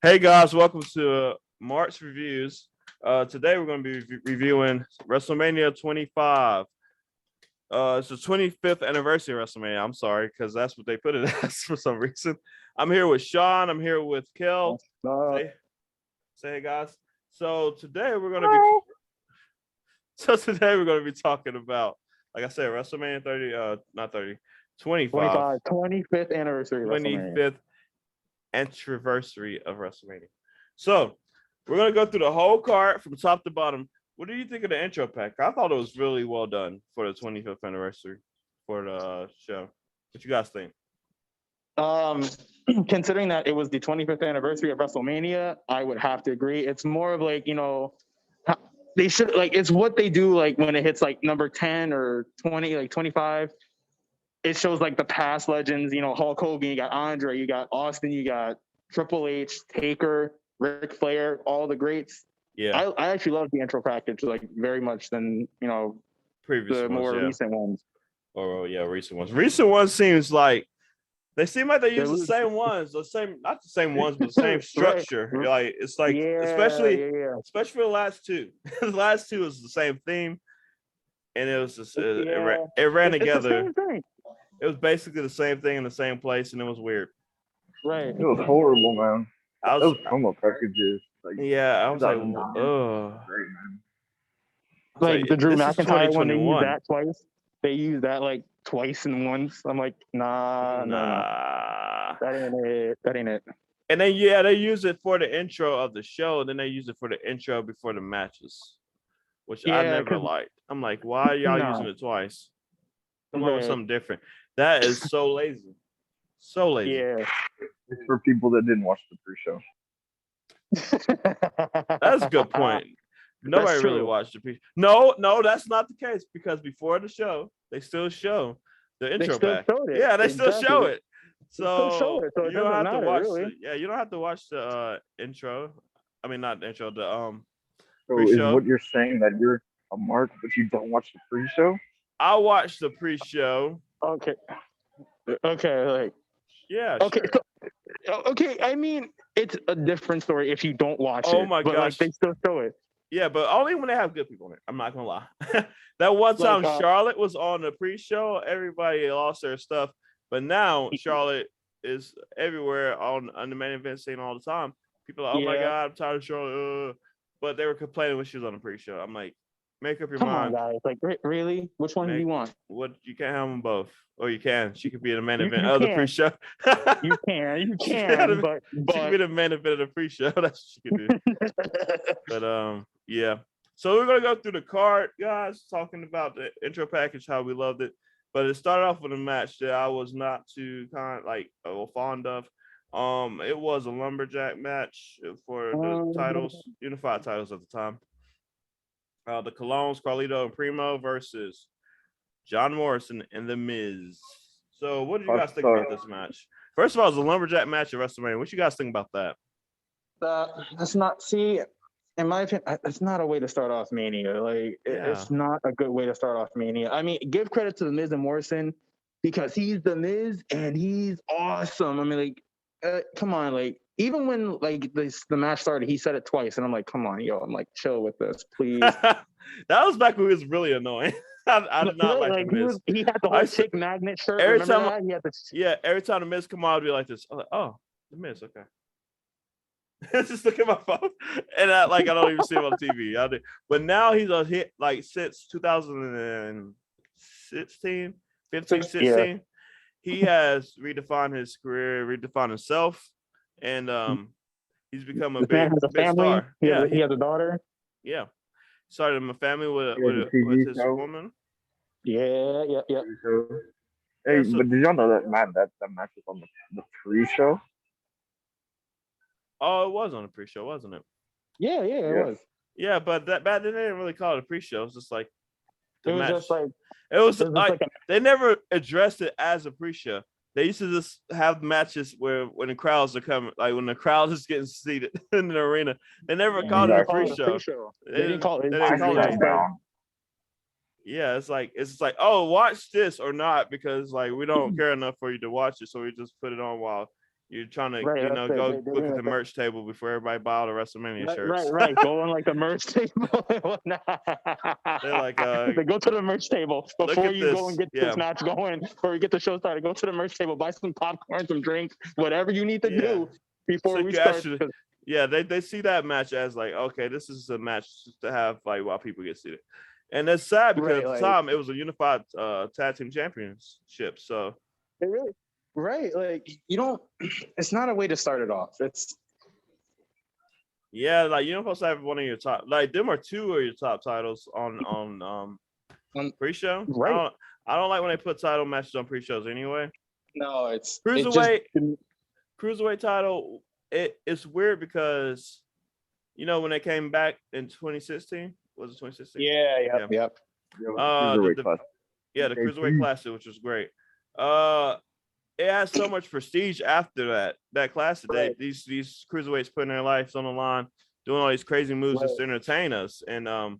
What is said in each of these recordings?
Hey guys, welcome to March Reviews. Today we're going to be reviewing WrestleMania 25. It's the 25th anniversary of WrestleMania. I'm sorry, because that's what they put it as for some reason. I'm here with Sean. I'm here with Kel. Say hey guys. So today we're going to be talking about, like I said, WrestleMania 30, not 30, 25. 25th anniversary of WrestleMania. 25th anniversary of WrestleMania. So we're gonna go through the whole card from top to bottom. What do you think of the intro pack? I thought it was really well done for the 25th anniversary for the show. What you guys think? Considering that it was the 25th anniversary of WrestleMania, I would have to agree. It's more of like, they should it's what they do like when it hits like number 10 or 20, like 25. It shows like the past legends, Hulk Hogan, you got Andre, you got Austin, you got Triple H, Taker, Ric Flair, all the greats. Yeah, I actually love the intro package like very much than previous the ones, more yeah. recent ones. Oh yeah, recent ones. Recent ones seems like they seem like they use the lose- same ones, not the same ones, but the same structure. Right. Like it's like especially for the last two. The last two is the same theme, and it was just it ran together. It was basically the same thing in the same place, and it was weird. Right. It was horrible, man. Those promo packages. I was like, oh. Great, man. Like the Drew McIntyre one, they used that twice. They used that like twice and once. I'm like, nah. That ain't it. And then they use it for the intro of the show, and then they use it for the intro before the matches, which I never liked. I'm like, why are y'all using it twice? Come up with something different. That is so lazy. So lazy. Yeah. It's for people that didn't watch the pre-show. That's a good point. Nobody really watched the pre. No, that's not the case because before the show, they still show the intro pack. Yeah, they still show it. So you don't have to watch. You don't have to watch the intro. I mean, not the intro. The So pre-show. Is what you're saying that you're a mark, but you don't watch the pre-show? I watched the pre-show. Okay. Like. Yeah. Okay. Sure. So, okay. I mean, it's a different story if you don't watch it. Oh my gosh. Like, they still show it. Yeah, but only when they have good people in it. I'm not gonna lie. That one time Charlotte was on the pre-show, everybody lost their stuff. But now Charlotte is everywhere on the main event scene all the time. People are like, oh my God, I'm tired of Charlotte. But they were complaining when she was on the pre-show. I'm like, make up your mind. Come on, guys. Like, really? Which one do you want? What you can't have them both. Or you can. She could be in the main event of the pre-show. You can, but she could be the main event of the pre-show. That's what she could do. But yeah. So we're gonna go through the card, guys, talking about the intro package, how we loved it. But it started off with a match that I was not too fond of. It was a lumberjack match for the titles, unified titles at the time. The Colognes, Carlito, and Primo versus John Morrison and The Miz. So what did you guys think about this match? First of all, it was a lumberjack match at WrestleMania. What you guys think about that? That's not, in my opinion, it's not a way to start off Mania. Like, it's not a good way to start off Mania. I mean, give credit to The Miz and Morrison because he's The Miz and he's awesome. I mean, come on, like, even when the match started, he said it twice, and I'm like, come on, yo, I'm like, chill with this, please. That was back when he was really annoying. I did not like The Miz. He had the whole chick magnet shirt. Every time The Miz come on, I'd be like this. I'm like, oh, The Miz, okay. Just look at my phone, and I don't even see him on TV. But now he's a hit since 2016, 15, 16. He has redefined his career, redefined himself, and he's become a big star. He has a daughter. Yeah, started a family with his woman. Yeah. Hey, but did y'all know that match was on the pre-show? Oh, it was on the pre-show, wasn't it? Yeah, it was. Yeah, but back then they didn't really call it a pre-show. It was just like the match. It was they never addressed it as a pre-show. They used to just have matches when the crowds are coming, like when the crowd is getting seated in the arena. They never called it a pre-show. They didn't call it. Yeah, it's like oh, watch this or not because we don't care enough for you to watch it, so we just put it on while You're trying to, Right, you that's know, it. go They're look doing at the it. merch table before everybody buy all the WrestleMania Right, shirts. right. Go on like the merch table. and whatnot. They're like, They go to the merch table look before at you go this. and get Yeah. this match going, or you get the show started. Go to the merch table, buy some popcorn, some drinks, whatever you need to Yeah. do before So we you start. actually- 'cause- Yeah, they see that match as like, okay, this is a match to have like while people get seated. And that's sad because Right, at the like- time it was a unified tag team championship. So It really, right? Like you don't. It's not a way to start it off. It's yeah, like you're not supposed to have one of your top, like them are two of your top titles on pre-show. Right. I don't like when they put title matches on pre-shows anyway. no, it's Cruiserweight. It just, Cruiserweight title, it's weird because you know when they came back in 2016, was it 2016? yeah, yep. Yeah, with the The Cruiserweight class. Yeah, the Okay, Cruiserweight please. Classic, which was great. It has so much prestige after that classic. Right. These cruiserweights putting their lives on the line, doing all these crazy moves just to Right. entertain us, and a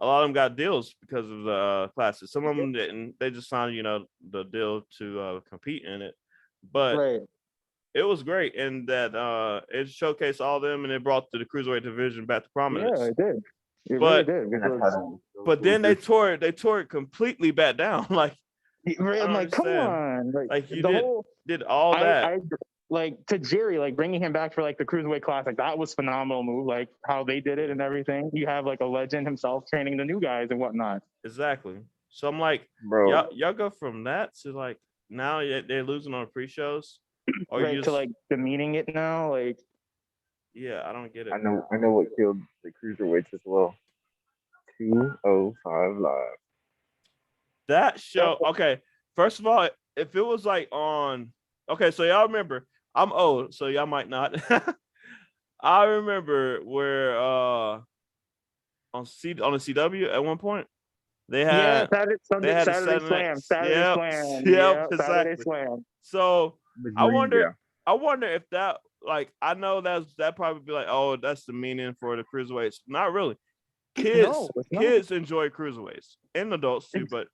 lot of them got deals because of the classic. Some of them didn't. They just signed, you know, the deal to compete in it. But Right. it was great, and that it showcased all of them, and it brought the cruiserweight division back to prominence. Yeah, it did. It But- really did. And that because- title was so But then they cool. tore it completely back down. Like I'm don't like, come understand. on. Like, you the did whole, did all that. I like to Jerry, like bringing him back for like the Cruiserweight Classic. That was phenomenal move. Like how they did it and everything. You have like a legend himself training the new guys and whatnot. Exactly. So I'm like, Bro, y'all go from that to like now they're losing on pre-shows, or right, you just to like demeaning it now. Like yeah, I don't get it. I know what killed the Cruiserweights as well. 205 Live. That show. Okay, first of all, if it was like on, okay, so y'all remember, I'm old, so y'all might not. I remember where on the CW at one point they had Saturday had a Slam. Saturday- Saturday Yep, Slam. yep, Saturday exactly. Slam. so. I wonder- Yeah. I wonder if that, like, I know that probably be like, oh, that's the meaning for the cruiserweights. Not really. Kids, No, it's not. kids enjoy cruiserweights and adults too, but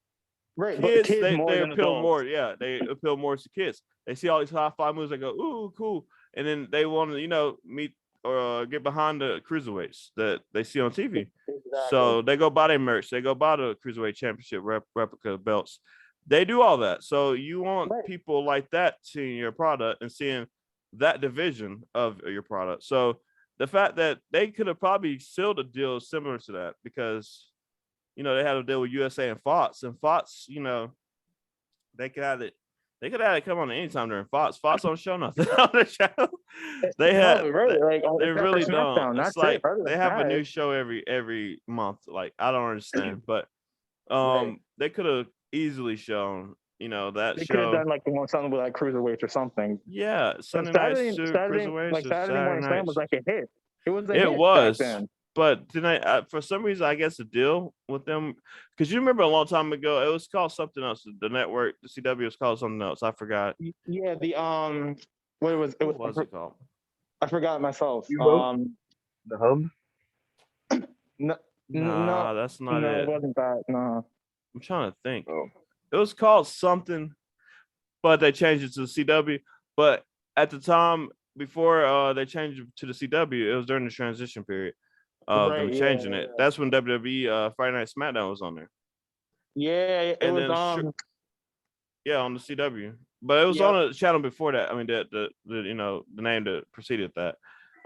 Right, but kids, kids more they than appeal adults. more. Yeah, they appeal more to kids. They see all these high-five moves, they go, ooh, cool, and then they want to, you know, meet or get behind the cruiserweights that they see on TV. Exactly. So they go buy their merch. They go buy the Cruiserweight Championship replica belts. They do all that. So you want Right. people like that seeing your product and seeing that division of your product. So the fact that they could have probably sealed a deal similar to that because, you know, they had a deal with USA and Fox, you know, they could have it. They could have it come on anytime during Fox. Fox don't show nothing on the show. They had. No, right, like, They except for really SmackDown, don't. that's It's like it. Other they than have a that, new show every month. Like I don't understand, but Right. they could have easily shown, you know, that They could have show. done like something with like cruiserweights or something. Yeah, But Sunday Night Saturday, Suit, Saturday, Cruiserweights, like or Saturday Morning Slam Night. was like a hit. It was a It hit was. back then. But tonight, for some reason, I guess the deal with them, because you remember a long time ago, it was called something else. The network, the CW was called something else. I forgot. Yeah, the what it was it What was, was it called? I forgot myself. You know? The Hub. No, Nah, that's not no, it. it wasn't that. No. I'm trying to think. Oh, It was called something, but they changed it to the CW. But at the time, before they changed it to the CW, it was during the transition period of them Right, yeah, changing yeah, it. yeah. That's when WWE Friday Night SmackDown was on there. Yeah, it And was then Yeah, on the CW. But it was Yep. on a channel before that. I mean, the you know, the name that preceded that.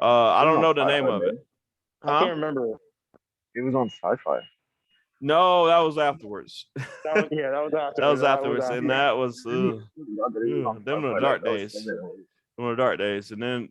I don't know the name of it. I Huh? can't remember. it was on Sci-Fi. No, that was afterwards. That was, yeah, that was after. That was afterwards, and that was Them them were the dark days. Them were the dark days. And then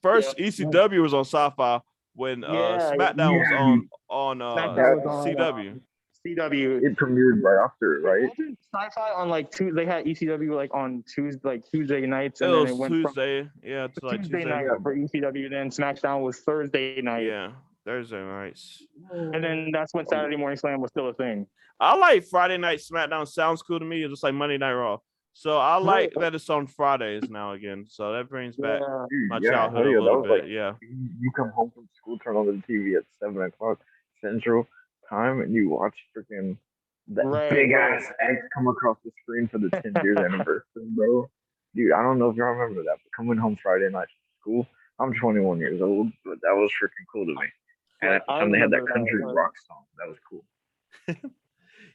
first ECW was on Sci-Fi when Yeah, SmackDown was yeah. on SmackDown was on, CW. CW. It premiered right after, right? Wasn't Sci-fi on like two. They had ECW like on Tuesday nights, It and then was it went Tuesday, yeah, to from like Tuesday Tuesday. night for ECW. Then SmackDown was Thursday night, Yeah, Thursday nights. and then that's when Saturday Morning Slam was still a thing. I like Friday Night SmackDown. Sounds cool to me. It's just like Monday Night Raw. So I like that it's on Fridays now again. So that brings back Yeah. Dude, my yeah, childhood hell a yeah, that little was bit. like Yeah. you come home from school, turn on the TV at 7 o'clock Central Time, and you watch freaking that Right, big right. ass X come across the screen for the 10 years anniversary, bro. dude, I don't know if y'all remember that, but coming home Friday night from school, I'm 21 years old, but that was freaking cool to me. And at the I time, they had that remember country that. rock song. That was cool.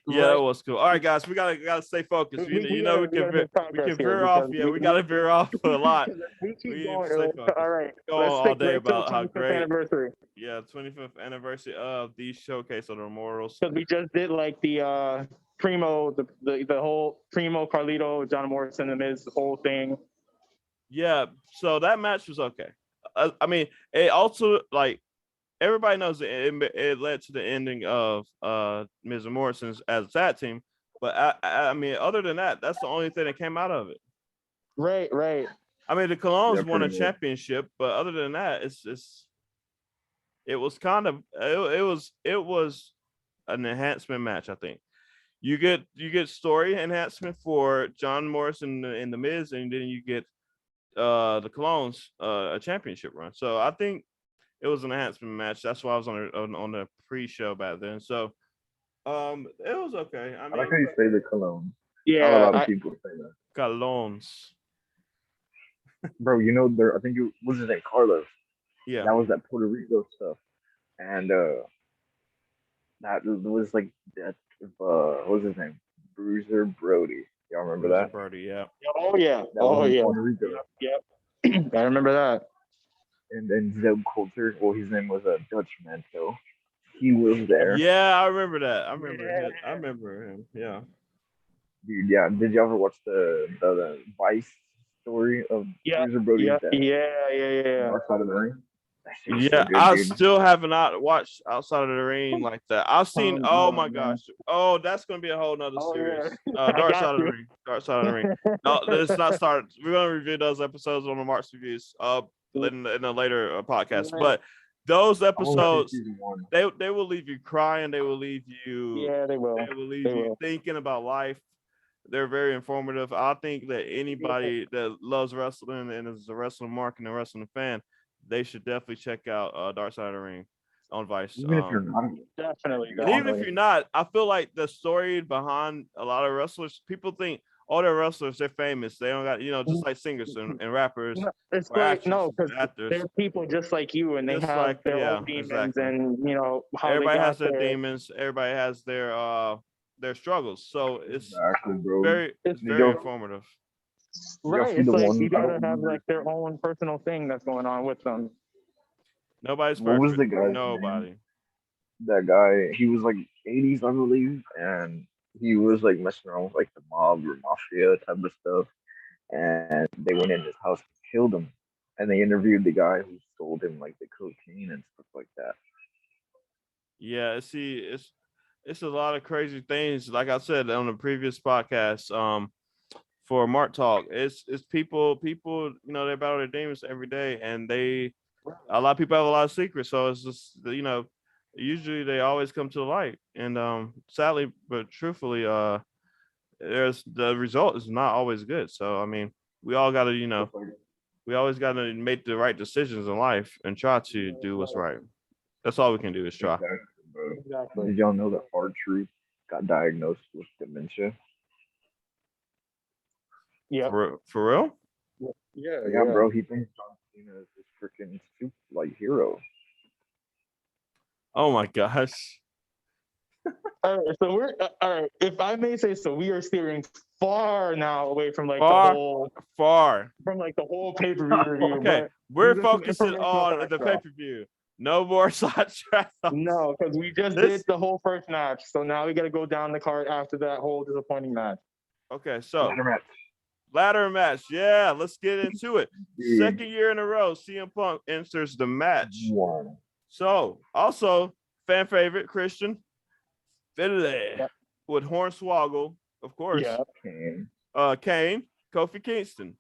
Yeah, Right. that was cool. All right, guys, we gotta stay focused. We We gotta can make we progress can here veer off. because Yeah, we gotta veer off a lot. because if we We keep need to going, stay all focused. right, Go let's on all stick day right to the about how 25th great. anniversary Yeah, 25th anniversary of the Showcase of the Immortals. because we just did like the Primo, the whole Primo, Carlito, John Morrison, and Miz, the whole thing. Yeah, so that match was okay. I mean, it also like everybody knows it led to the ending of Miz and Morrison's as a tag team. But I mean, other than that, that's the only thing that came out of it. Right. I mean, the Colognes Yeah, won a pretty much. championship, but other than that, it was kind of it was an enhancement match. I think you get story enhancement for John Morrison and the Miz, and then you get the Colognes a championship run. So I think it was an enhancement match. That's why I was on the pre-show back then. So it was okay. I I like mean, how you say the cologne. Not a Yeah, lot of people say that. Colognes. Bro, you know, there. I think it was his name, Carlos. Yeah. That was that Puerto Rico stuff. And that was like that. What was his name? Bruiser Brody. Y'all remember Bruiser that? Brody, yeah. oh yeah, That was oh in yeah, Puerto Rico. yep. I remember that. And then Zeb Coulter. Well, his name was a Dutchman, so he was there. Yeah, I remember that. I remember Yeah. it. I remember him. Yeah. Dude, yeah. Did you ever watch the Vice story of Yeah, Bruiser Brody's yeah, death? yeah. Dark Side of the Ring? That shit was so Yeah, good, I dude. still have not watched Outside of the Ring like that. I've seen. Oh my man. gosh. Oh, that's gonna be a whole nother Oh, series. yeah. I Dark got Side of the you. Ring. Dark Side of the Ring. No, let's not start. We're gonna review those episodes on the March reviews. In a later podcast. But those I only seen episodes, season one. they will leave you crying. They will leave you. Yeah, they will. They will leave They you will. thinking about life. They're very informative. I think that anybody that loves wrestling and is a wrestling mark and a wrestling fan, they should definitely check out Dark Side of the Ring on Vice. Even if you're not, Definitely. And even if you're not, I feel like the story behind a lot of wrestlers, people think, oh, they're wrestlers, they're famous. They don't got, just like singers and rappers No, it's or like actors, no, because actors. they're people just like you, and they Just have like, their yeah, own demons, exactly. and how Everybody they has got their there. demons. Everybody has their struggles. So it's exactly, bro. very It's very Yo. informative. Right. see It's the like one- you I gotta don't have remember like their own personal thing that's going on with them. Nobody's What was perfect. the guy's Nobody. that guy, he was like 80s, I believe, and he was like messing around with like the mob or mafia type of stuff. And they went in his house and killed him. And they interviewed the guy who sold him like the cocaine and stuff like that. Yeah, see, it's a lot of crazy things. Like I said on the previous podcast, for Mark Talk, it's people, they battle their demons every day, and a lot of people have a lot of secrets. So it's just, usually they always come to the light. And sadly, but truthfully, there's the result is not always good. So I mean, we all got to, we always got to make the right decisions in life and try to do what's right. That's all we can do is try. Exactly, bro. Exactly. Did y'all know that R-Truth got diagnosed with dementia? Yeah. For real? Yeah, bro. He thinks John Cena is his freaking super hero. Oh my gosh. All right, so we're all right. If I may say so, we are steering far now away from like Far. the whole pay-per-view review. Okay, but we're these are some focusing informational on facts, the bro. pay-per-view. No more sidetrack. No, because we just did the whole first match, so now we got to go down the card after that whole disappointing match. Okay, so Ladder match. ladder match. Yeah, let's get into it. Dude. Second year in a row, CM Punk enters the match. Wow. So, also, fan favorite, Christian Finlay with Hornswoggle, of course. Yeah. Okay. Kane, Kofi Kingston,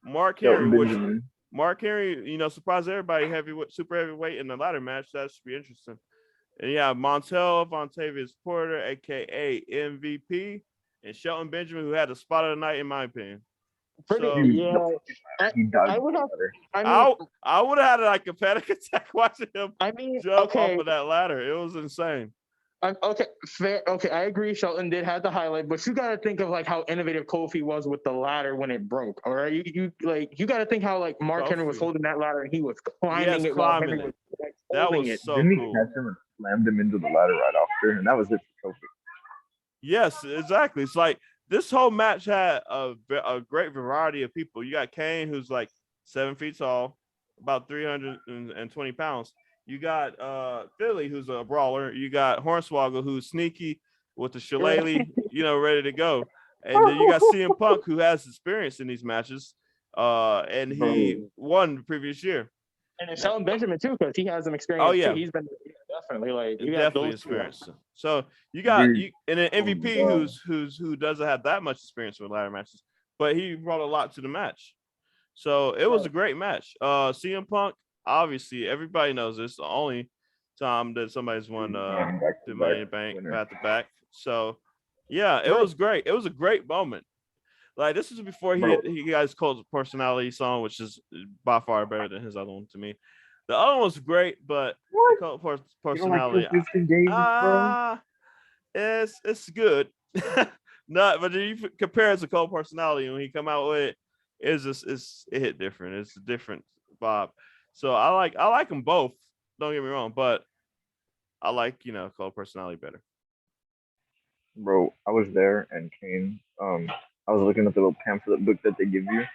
Mark Yo, Henry, which Benjamin. Mark Henry, surprised everybody super heavyweight in the ladder match. That should be interesting. And yeah, Montel Vontavious Porter, aka MVP, and Shelton Benjamin, who had the spot of the night, in my opinion. Pretty. So, Yeah. He died. I would have. I would have had like a panic attack watching him I mean, jump okay. off of that ladder. It was insane. Okay, fair. Okay, I agree. Shelton did have the highlight, but you got to think of like how innovative Kofi was with the ladder when it broke. All right, you got to think how like Mark Henry was Kofi. holding that ladder and he was Yes, climbing it while climbing Henry it. was like, That holding was it. so Didn't he cool. catch him and slammed him into the ladder right after? And that was it for Kofi. Yes, exactly. It's like this whole match had a great variety of people. You got Kane, who's like 7 feet tall, about 320 pounds. You got Philly, who's a brawler. You got Hornswoggle, who's sneaky with the shillelagh, ready to go. And then you got CM Punk, who has experience in these matches. And he won the previous year. And then Shelton Benjamin too, because he has some experience Oh, yeah. too. He's been definitely like you got Definitely those two. experience. So you got Dude. and an MVP God. who doesn't have that much experience with ladder matches, but he brought a lot to the match. So it was a great match. CM Punk, obviously, everybody knows this. The only time that somebody's won the Money in the Bank back to back. So yeah, it was great. It was a great moment. Like this is before he got his cult personality song, which is by far better than his other one to me. The other one was great, but the cult personality, You don't like Christian Davis, bro? it's good. Not, but if you compare it to cult personality when he come out with it hit different. It's a different vibe. So I like them both. Don't get me wrong, but I like cult personality better. Bro, I was there and Kane. I was looking at the little pamphlet book that they give you.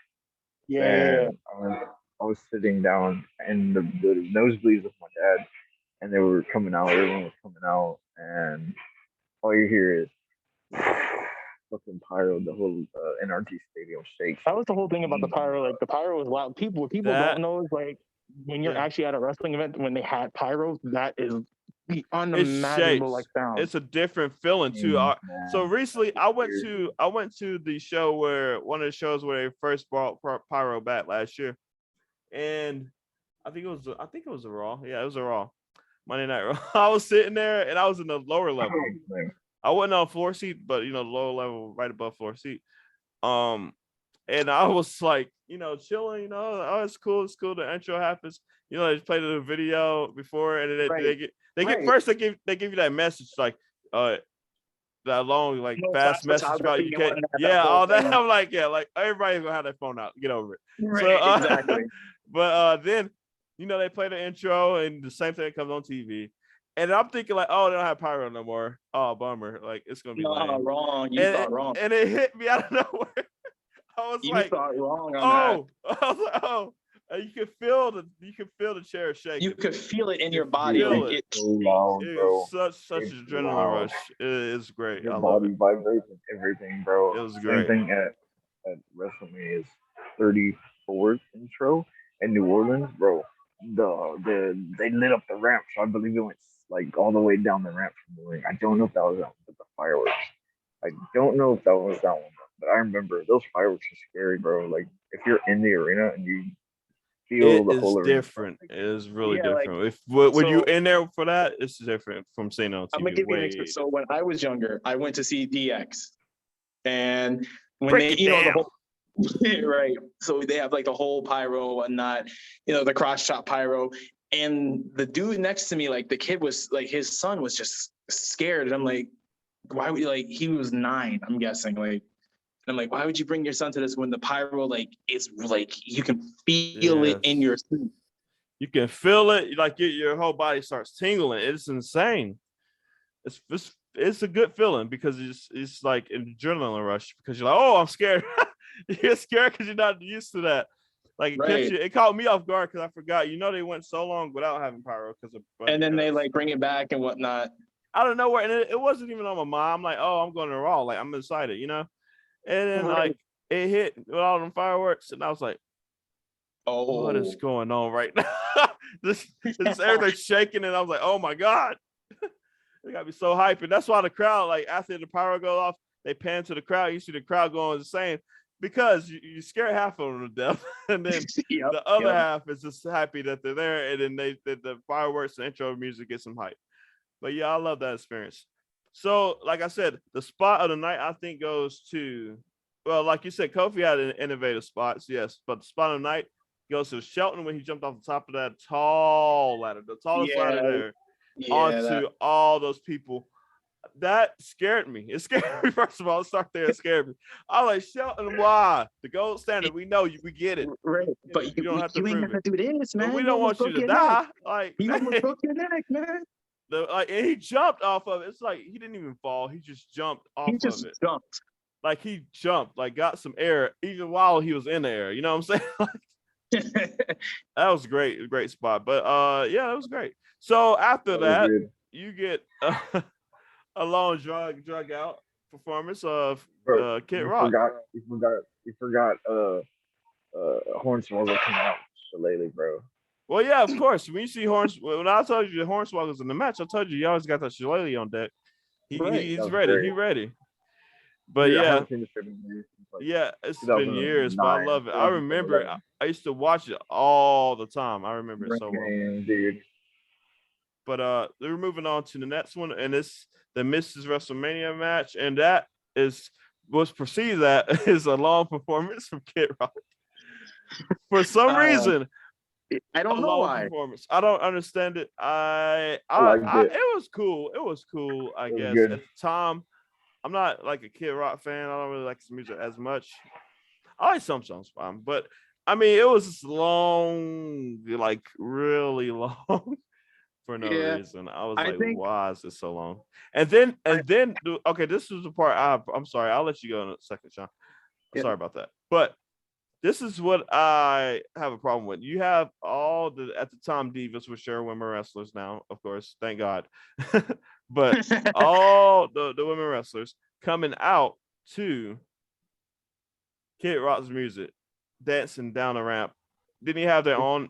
Yeah. And I was sitting down in the nosebleeds with my dad, and they were coming out. Everyone was coming out, and all you hear is fucking pyro. The whole NRG stadium shakes. That was the whole thing about the pyro. Like the pyro was loud. What people don't know is like when you're actually at a wrestling event when they had pyro, that is the unimaginable like sound. It's a different feeling too. So recently, I went to the show where one of the shows where they first brought pyro back last year, and I think it was a Raw. Yeah, it was a Raw, Monday Night Raw. I was sitting there and I was in the lower level. I wasn't on floor seat, but lower level, right above floor seat. And I was like, chilling. Oh, it's cool. The intro happens. They played the video before, and they give you that message like, that long like fast message about you can't. Yeah, all that. I'm like, yeah, like everybody's gonna have their phone out. Get over it. Right, so, exactly. But then, they play the intro, and the same thing comes on TV. And I'm thinking like, oh, they don't have pyro no more. Oh, bummer. Like it's gonna be lame. Wrong. You thought wrong. And it hit me out of nowhere. I was you like, thought wrong on that. I was like, oh. And you could feel the chair shaking. You could feel it in your body. Like it's so loud, bro. Such an adrenaline rush. It is great. Your body vibrates and everything, bro. It was great. Same thing at WrestleMania's 34th intro in New Orleans, bro. They lit up the ramp, so I believe it went like all the way down the ramp from the ring. I don't know if that was that one, but the fireworks. I don't know if that was that one, but I remember those fireworks are scary, bro. Like if you're in the arena and you feel the whole arena, different. It is really different. When you in there for that, it's different from seeing it on TV. I'm gonna give you an experience. So when I was younger, I went to see DX, and when the whole right, so they have like the whole pyro and whatnot, the cross chop pyro, and the dude next to me, like the kid was like his son was just scared, and I'm like, why would he was 9, I'm guessing, like. I'm like, why would you bring your son to this when the pyro is you can feel it in your sleep? You can feel it, like your whole body starts tingling. It's insane. It's a good feeling because it's like an adrenaline rush because you're like, oh, I'm scared. You're scared because you're not used to that. Like it caught me off guard because I forgot. They went so long without having pyro and then they bring it back and whatnot. Out of nowhere, and it wasn't even on my mind. I'm like, oh, I'm going to Raw. Like I'm excited, And then like it hit with all them fireworks, and I was like, "Oh, what is going on right now?" this everything's shaking, and I was like, "Oh my god!" They got me so hyped, and that's why the crowd, like after the pyro goes off, they pan to the crowd. You see the crowd going insane because you scare half of them to death, and then the other half is just happy that they're there, and then the fireworks and intro music gets some hype. But yeah, I love that experience. So, like I said, the spot of the night, I think, goes to, well, like you said, Kofi had an innovative spots, yes, but the spot of the night goes to Shelton when he jumped off the top of that tall ladder, the tallest ladder there. onto all those people. That scared me. It scared me. First of all, let's start there. It scared me. I was like, Shelton, why? The gold standard. We know you. We get it. Right. But you don't have to you ain't prove gotta it. do this, man. But we don't want you to die. Like, You almost broke your neck, man. And he jumped off of it. It's like he didn't even fall. He just jumped off He just of it. jumped. Like he jumped, like got some air even while he was in the air. You know what I'm saying? That was great, great spot. But yeah, it was great. So after that, you get a long drug out performance of Kid Rock. You forgot Hornswoggle came out Shillelagh, bro. Well, yeah, of course. When you see when I told you the Hornswoggle's in the match, I told you always got that Shillelagh on deck. He's ready. Great. He's ready. But Dude, yeah, yeah, it's been years, but I love it. I remember I used to watch it all the time. I remember it so well. Dude. But we're moving on to the next one, and it's the Mrs. WrestleMania match, and that was perceived that is a long performance from Kid Rock. For some reason, I don't know why. Performance. I don't understand it. It was cool. It was cool. I guess good. at the time, I'm not like a Kid Rock fan. I don't really like his music as much. I like some songs by him, but I mean, it was just long, like really long for no reason. I was why is this so long? And then, okay, this is the part I'm sorry. I'll let you go in a second, Sean. I'm sorry about that. But this is what I have a problem with. You have all at the time, divas, which are women wrestlers now, of course, thank God. But all the women wrestlers coming out to Kid Rock's music, dancing down the ramp. Didn't have their own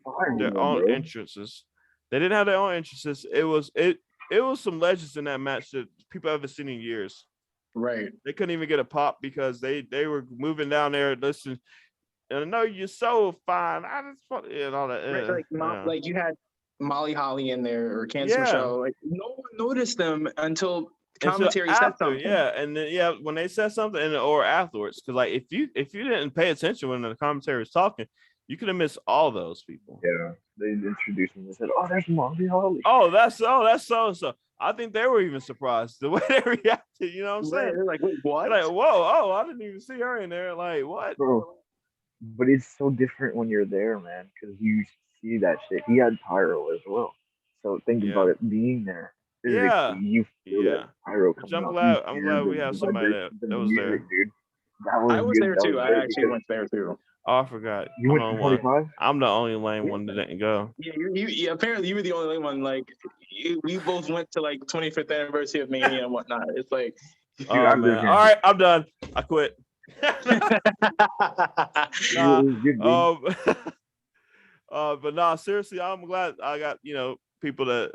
entrances. They didn't have their own entrances. It was some legends in that match that people haven't seen in years. Right. They couldn't even get a pop because they were moving down there. Listen, and I know you're so fine. I just and all that. Right, like you had Molly Holly in there or Candice Michelle. Like no one noticed them until commentary said something. Yeah, and then when they said something or afterwards, because like if you didn't pay attention when the commentary was talking, you could have missed all those people. Yeah, they introduced me and said, "Oh, there's Molly Holly." Oh, that's so and so. I think they were even surprised the way they reacted. You know what I'm saying? They're like, wait, what? They're like, whoa, I didn't even see her in there. Like, what? Bro, but it's so different when you're there, man, because you see that shit. He had pyro as well. So think about it being there. Yeah. You feel that pyro coming out. I'm glad we have somebody that was there. Dude. I was there too. I actually went there too. Oh, I forgot. You went to 45? I'm the only lame one that didn't go. Yeah, apparently you were the only one. Like, we both went to like 25th anniversary of Mania and whatnot. It's like, oh man. All right, I'm done. I quit. But nah, seriously, I'm glad I got people that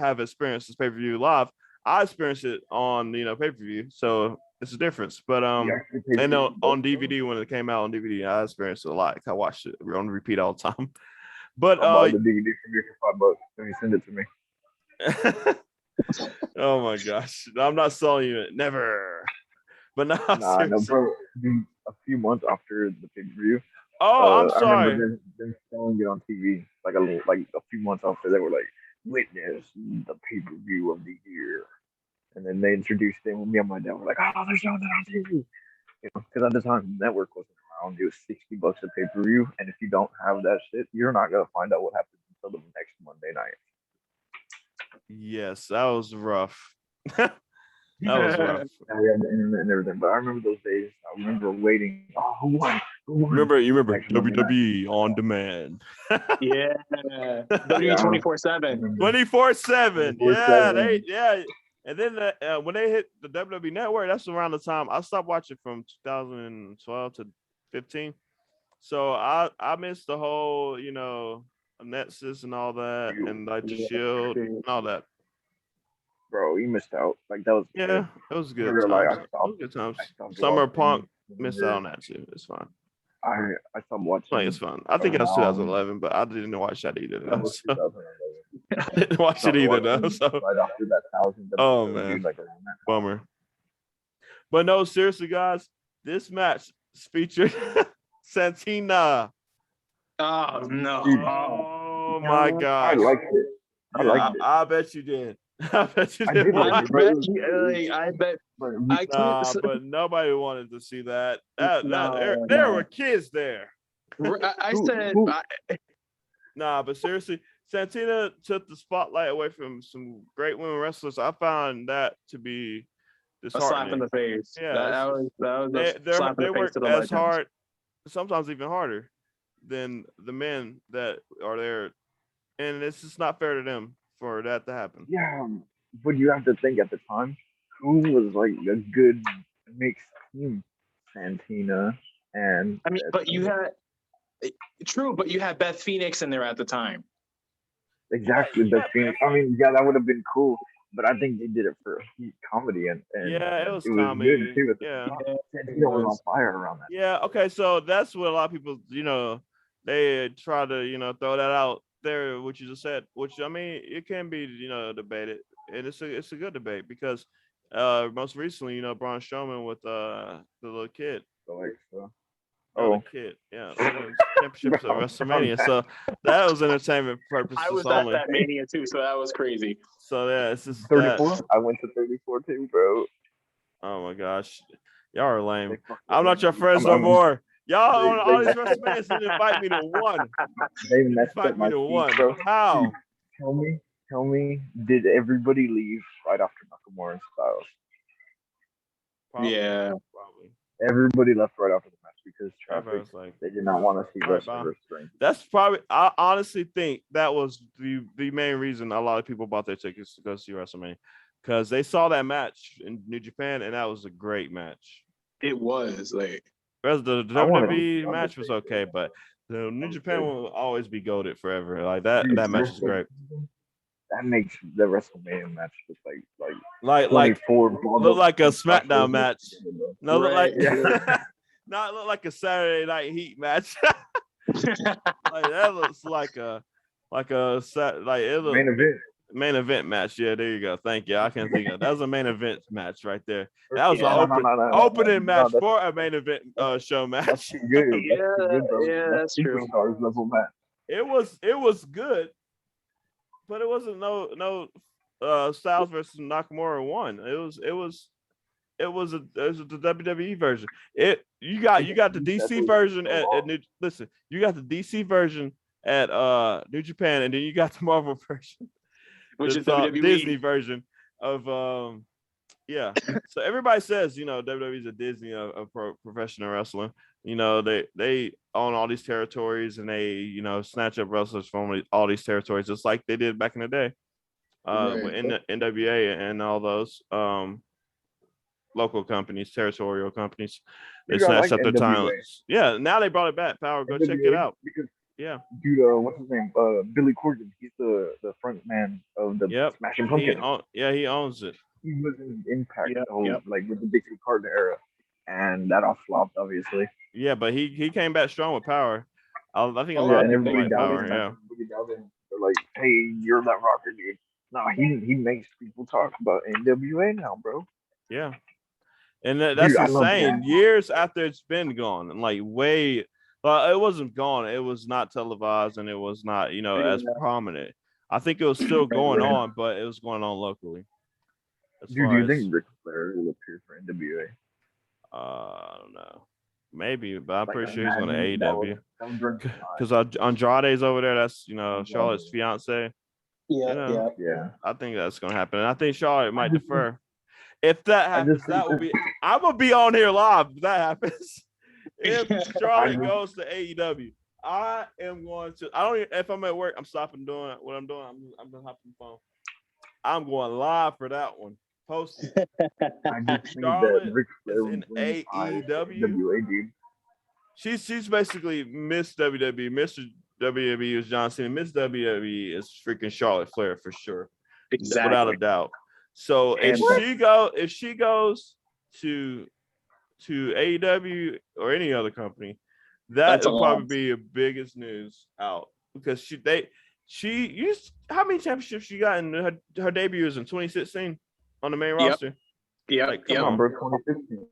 have experienced this pay-per-view live. I experienced it on pay-per-view, so it's a difference. But and on DVD when it came out on DVD, I experienced it a lot. I watched it on repeat all the time. But I'll buy the DVD for $5 when you send it to me. Oh my gosh, I'm not selling you it, never. But no, bro. A few months after the pay-per-view. Oh, I'm sorry. I remember them showing it on TV like a few months after. They were like, "Witness the pay-per-view of the year," and then they introduced it. Me and my dad were like, "Oh, they're showing it on TV." Because at the time, the network wasn't around. It was $60 a pay-per-view, and if you don't have that shit, you're not gonna find out what happens until the next Monday night. Yes, that was rough. That was rough. Yeah, we had the internet and everything, but I remember those days. I remember waiting. Oh, who won? You remember WWE on demand? Yeah, WWE 24/7. 24/7. Yeah, And then when they hit the WWE Network, that's around the time I stopped watching from 2012 to 15. So I missed the whole Nexus and all that, and like the Shield and all that. Bro, you missed out. Like that was it was good. It was good times. Summer Punk missed out on that too. It's fine. I stopped watching. It's fun. I think it was 2011, but I didn't watch that either. I didn't watch it either though. So right after that 1,000. Oh man, bummer. But no, seriously, guys, this match featured Santina. Oh no! Oh my gosh! I liked it. I liked it. I bet you did. I bet you I did. did like I it, but it bet was- you, like, I bet But I Nah, can't. but nobody wanted to see that. No, There no. were kids there. I Who- said who- Nah, but seriously, Santina took the spotlight away from some great women wrestlers. I found that to be a slap in disheartening. the face. Yeah, That was a They slap in they the face work to the as legends. hard, sometimes even harder, than the men that are there, and it's just not fair to them for that to happen. yeah, but you have to think at the time, who was like a good mixed team? Santina and I mean, but you had true, but you had Beth Phoenix in there at the time. exactly Yeah, the Phoenix. I mean, yeah, that would have been cool, but I think they did it for heat comedy and Yeah, it was good comedy. too. At the Yeah. time. Santina was on fire around that. Yeah, okay, so that's what a lot of people, they try to, throw that out there, what you just said, which I mean, it can be, debated, and it's a good debate because most recently, Braun Strowman with the little kid, So, like, so. not a Oh, kid, yeah, women's championships at WrestleMania, so that was entertainment purposes I was at only. that Mania too, so that was crazy. So yeah, it's just that. 34. I went to 34 too, bro. Oh my gosh, y'all are lame. They fucking- I'm not your friends no I'm- more. Y'all on They- all these WrestleManias didn't invite me to one. They messed Invite up me my to seat, one. bro. How? Tell me, did everybody leave right after Nakamura and Styles? Probably, Yeah. probably. Everybody left right after the match because Everybody traffic. was like, They did not want to see All right, wrestling bye. restraint. that's probably. I honestly think that was the main reason a lot of people bought their tickets to go see WrestleMania, because they saw that match in New Japan and that was a great match. It was like Whereas the I wanted to WWE see match was Undertaker. okay, but the New Japan Undertaker. will always be goated forever. Like that Dude, match is great. That makes the WrestleMania match look like Like 24 look like a specials SmackDown match. No, look like Yeah. not look like a Saturday Night Heat match. Like that looks like a Main event. main event match. Yeah, there you go. Thank you. I can't think of that was a main event match right there. That was Yeah. an opening match for a main event show That's match. too good. That's Yeah, too good, bro. yeah, that's true. Superstars level match. It was good, but it wasn't no Styles versus Nakamura one. It was the WWE version. You got the DC version at listen. You got the DC version at New Japan, and then you got the Marvel version, which is the WWE. Disney version of yeah. So everybody says WWE is a Disney of professional wrestling. They own all these territories and they snatch up wrestlers from all these territories just like they did back in the day with NWA and all those local companies, territorial companies. They Dude, I snatched like up their NWA. talents. Yeah, now they brought it back. Power, go check it NWA, out. Because, Yeah. dude, what's his name? Billy Corgan. He's the front man of the Yep. Smashing Pumpkins. He owns it. He was in Impact, Yep, yep. like with the Dixie Carter era, and that all flopped, obviously. Yeah, but he came back strong with Power. I think a Oh, lot and of people everybody like doubted Power. him. Yeah. Everybody doubted him. They're like, "Hey, you're that rocker, dude." No, he makes people talk about NWA now, bro. Yeah. And that's I love insane. that. Years after it's been gone, and like way, well, it wasn't gone. It was not televised, and it was not, as Yeah. prominent. I think it was still going on, but it was going on locally. As Dude, do far you as, think Ric Flair will appear for NWA? I don't know, maybe, but I'm Like, pretty sure he's going to imagine AEW that would bring some eyes. because Andrade's over there. That's Charlotte's fiance. Yeah. Yeah. I think that's going to happen, and I think Charlotte might defer. If that I happens, just that think will be. I'm gonna be on here live if that happens. If Charlotte I goes to AEW, I am going to. I don't. Even, if I'm at work, I'm stopping doing what I'm doing. I'm gonna hop on the phone. I'm going live for that one. Post it. I just think Charlotte that Ric Flair is will in bring eyes to AEW. NWA, dude. She's basically Miss WWE. Mr. WWE is John Cena. Miss WWE is freaking Charlotte Flair for sure, Exactly. without a doubt. So if she goes to AEW or any other company, That's will a probably lot. be your biggest news out because she used how many championships she got in her debut was in 2016 on the main Yep. roster. Yeah. Like, come yeah. on. Summer 2015.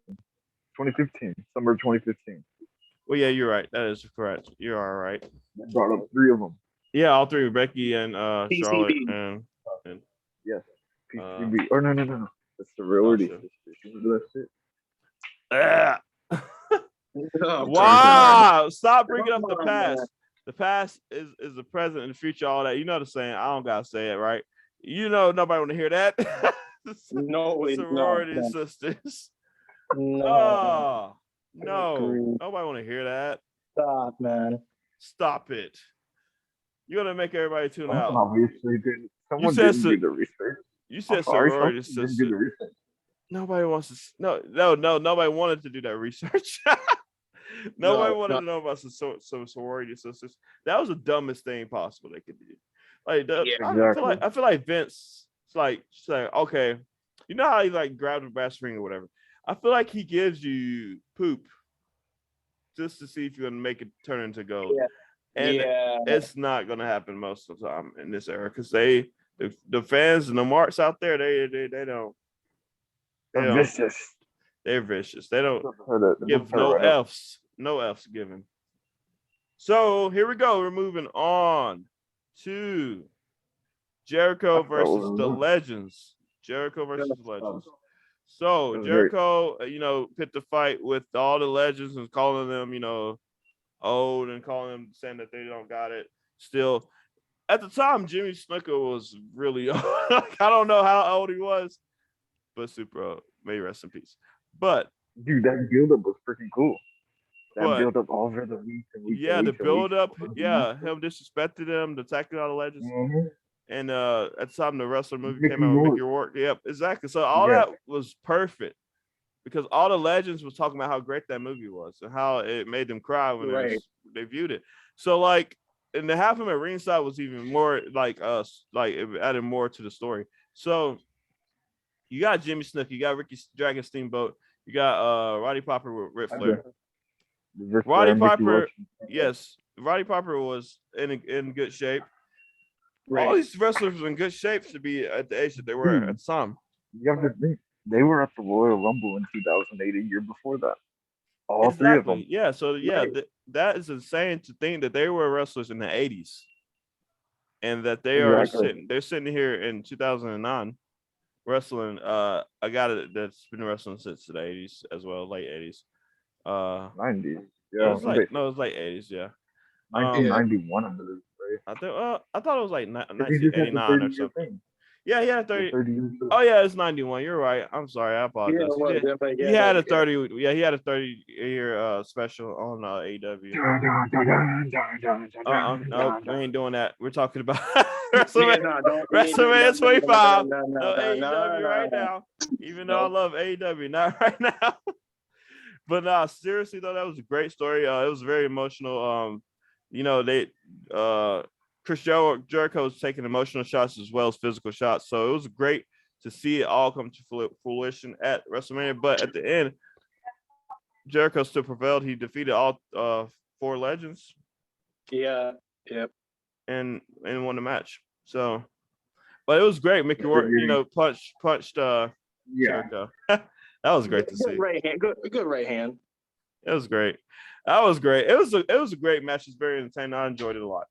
Summer of 2015. Well, yeah, you're right. That is correct. You are right. They brought up 3 of them. Yeah, all three, Becky and Charlotte PCB. and Yes. PCB. Or no. The sorority Sasha. sisters. Remember that shit? Ah. Oh, Wow! Stop bringing up Come the on, man. past. The past is the present and the future. All that, you know the saying. I don't gotta say it, right? You know nobody want to hear that. No, Sorority no, sisters. no. Oh no, Agreed. nobody want to hear that. Stop, man. Stop it. You're gonna make everybody tune Someone out. obviously didn't. Someone said didn't so- do the research. You I'm said sorry, someone sorority didn't do sister. the research. Nobody wants to. No. Nobody wanted to do that research. Nobody wanted to know about some sorority sisters. That was the dumbest thing possible they could do. Like, Yeah. Exactly. I feel like Vince. It's like saying, okay, you know how he like grabbed the best ring or whatever. I feel like he gives you poop just to see if you're gonna make it turn into gold. Yeah. And Yeah. it's not gonna happen most of the time in this era because the fans and the marks out there, they don't. They're vicious. They're vicious. They don't They'll give tear no right up. F's. No F's given. So here we go. We're moving on to Jericho versus the Legends. Jericho versus the Legends. So That's Jericho, picked the fight with all the legends and calling them, old and calling them saying that they don't got it. Still, at the time, Jimmy Snuka was really old. I don't know how old he was, but super old. May he rest in peace. But Dude, that build up was freaking cool. That But- build up over the week and week. yeah, and the week and build week. up, him disrespected him, attacking all the legends. Mhm. And at the time the wrestler movie Mickey came out with Rourke. Mickey Rourke. Yep, exactly. So all Yeah. that was perfect because all the legends was talking about how great that movie was and how it made them cry when they viewed it. So like, and to have him at ringside was even more like it added more to the story. So you got Jimmy Snuka, you got Ricky Dragon Steamboat, you got Roddy Piper with Ric Flair. Ric Roddy Flair, Mickey Piper, Rourke. yes, Roddy Piper was in good shape. All Right. these wrestlers were in good shape to be at the age that they were at the time. You have to think they were at the Royal Rumble in 2008, a year before that. All three of them. Yeah. So yeah, Right. that is insane to think that they were wrestlers in the 80s, and that they are Exactly. sitting here in 2009 wrestling. A guy that's been wrestling since the 80s as well, late 80s. 90s. It Yeah. was like no, it was late 80s. Yeah. 1991, I believe. Right? I think. I thought it was like Because he just had the 1989 or 30-year something. thing. Yeah, he had The 30. 30 years. Oh yeah, it's 91. You're right. I'm sorry. I apologize. Yeah, well, yeah, but He yeah, had a yeah. 30. Yeah, he had a 30-year special on AEW. No, we ain't doing that. We're talking about Yeah, WrestleMania, no, don't- WrestleMania 25. No, No AEW right now. Even though I love AEW, not right now. But nah, seriously though, that was a great story. It was very emotional. Chris Jericho was taking emotional shots as well as physical shots. So it was great to see it all come to fruition at WrestleMania. But at the end, Jericho still prevailed. He defeated all 4 legends Yeah. Yep. and won the match. So, but it was great. Mickey Rourke, punched Yeah. Jericho. That was great to see. Good right hand. Good right hand. It was great. That was great. It was a great match. It's very entertaining. I enjoyed it a lot.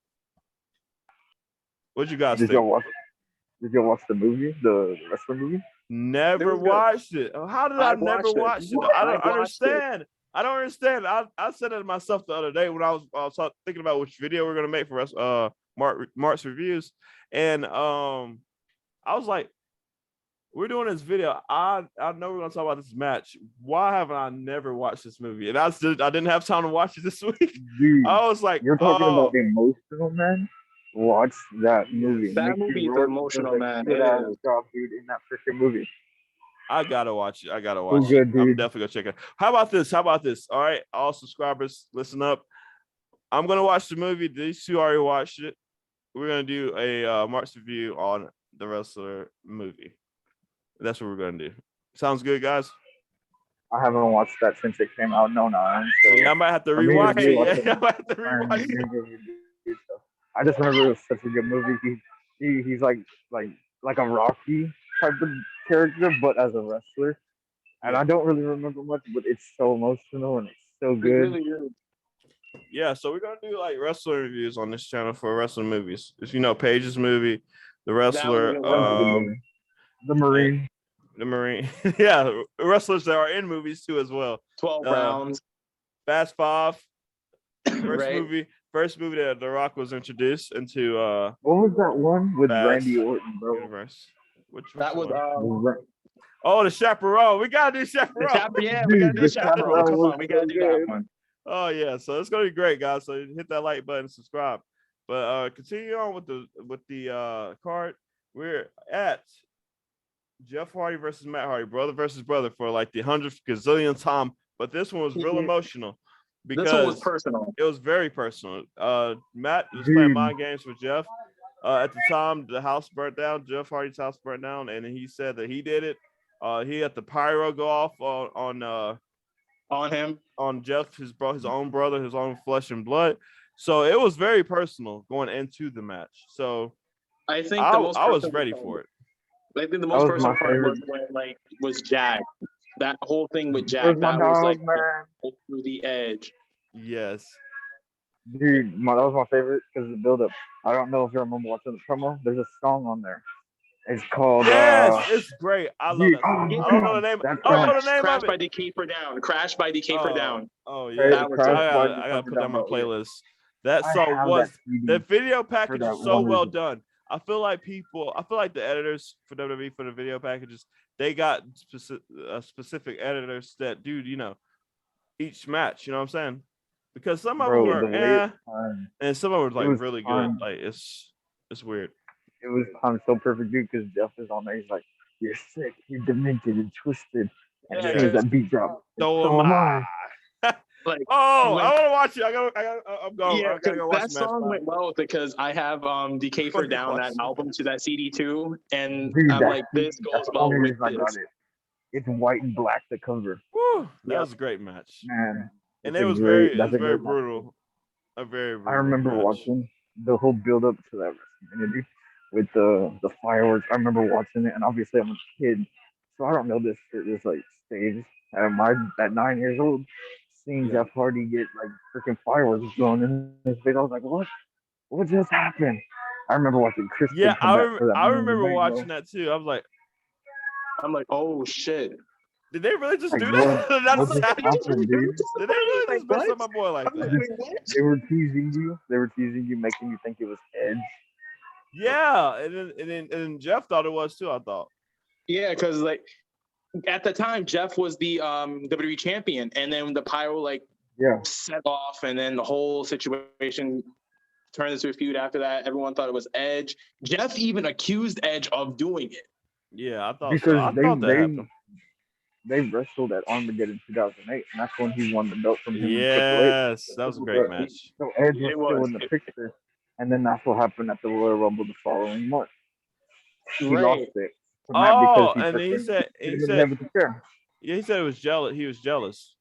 What'd you guys Did think? y'all watch the movie, the wrestling movie? Never It was good. watched it. How did I I've never watched it. watch it? What? I don't I've watched it. understand. I don't understand. I said it to myself the other day when I was thinking about which video we're gonna make for us, Mark's reviews, and I was like, we're doing this video. I know we're gonna talk about this match. Why haven't I never watched this movie? And I didn't have time to watch it this week. Dude, I was like, you're talking about emotional, man. Watch that movie. That Mickey movie is Rourke emotional, does a man. good-ass It is. job, dude, in that freaking movie. I gotta watch it. So good, I'm dude. definitely gonna check it. How about this? All right, all subscribers, listen up. I'm gonna watch the movie. These two already watched it. We're gonna do a Mark's review on the wrestler movie. That's what we're gonna do. Sounds good, guys. I haven't watched that since it came out. No, so Yeah, I might have to For me, rewatch it'd be it. like Yeah, a- I might have to rewatch it. I just remember it was such a good movie. He's like a Rocky type of character, but as a wrestler. And I don't really remember much, but it's so emotional and it's so It good. really is. yeah, so we're gonna do like wrestler reviews on this channel for wrestling movies. If you know Paige's movie, The Wrestler, good That was a good one. movie. The Marine. The Marine, yeah, wrestlers that are in movies too as well. 12 Uh, rounds. Fast Five, Right. first movie that The Rock was introduced into What was that one with Fast Randy Orton, bro? universe. Which That was one? Oh, the Chaperone. We gotta do the Chaperone. chapter. Yeah, we gotta Dude, do the chaperone. Chaperone Come was on, we gotta so do good. that one. Oh yeah, so it's gonna be great, guys. So hit that like button, subscribe. But continue on with the card. We're at Jeff Hardy versus Matt Hardy, brother versus brother, for like the 100th gazillion time. But this one was real emotional This one was because personal. it was very personal. Matt was Dude. playing mind games with Jeff. At the time, the house burnt down. Jeff Hardy's house burnt down, and he said that he did it. He had the pyro go off On him. on Jeff, his own brother, his own flesh and blood. So it was very personal going into the match. So I think I the most was personal ready part- for it. I think the That most was personal my part was favorite. when was Jack. That whole thing with Jack, Where's my that was dog, like man? through the edge. Yes. Dude, that was my favorite because of the build up. I don't know if you remember watching the promo. There's a song on there. It's called Yes, it's great. I love dude, that song. oh I don't know the name. that's I don't know right. the name Crash of by it. DK for down. Crash by DK for down. Oh yeah. That was Crash it. by I gotta put that on my bro, yeah. playlist. That I song have was that CD the video for package that is so one well reason. done. I feel like the editors for WWE for the video packages, they got specific editors that do, each match, you know what I'm saying? Because some of them Bro, the were way it's timed, and some of them were like was really good. timed. Like it's weird. It was timed so perfect, dude, because Jeff is on there. He's like, you're sick, you're demented and twisted. And as Yeah, soon as that beat drops, So am I. Like, Oh, when- I want to watch it. I'm going. Yeah, I gotta go watch that the match. song went well with it because I have DK for Fucking down watch that it. album to that CD too, and Dude, I'm that like, this CD, goes that's the well only with reason I got this. it. It's white and black, the cover. Woo, that Yep. was a great match, Man. and it's it a was great- very that's a great match. brutal. A very brutal. I remember match. watching the whole build up to that WrestleMania, dude, with the fireworks. I remember watching it, and obviously I'm a kid, so I don't know this like stage. At 9 years old, seeing Yeah. Jeff Hardy get like freaking fireworks going in his face, I was like, what just happened? I remember watching Chris. Yeah, come back for that I Money in the remember Bank, watching bro. that too. I was like, I'm like, oh shit. did they really just Like, do what- that? That's what just happened, dude? Did they really Like, just mess what? up my boy like I'm like, that? wait, what? They were teasing you. They were teasing you, making you think it was Edge. Yeah, and then Jeff thought it was too. I thought. Yeah, because like at the time Jeff was the WWE champion, and then the pyro like Yeah. set off, and then the whole situation turned into a feud after that. Everyone thought it was Edge. Jeff even accused Edge of doing it. Yeah, I thought Because so. I thought that happened. they wrestled at Armageddon 2008, and that's when he won the belt from him. and Triple H. Yes, that was a great match. So Edge was It still was. in the picture, and then that's what happened at the Royal Rumble the following month. He Right. lost it. to Matt Oh, because and he freaking said hit him in the head with the chair. yeah, he said it was jealous. He was jealous.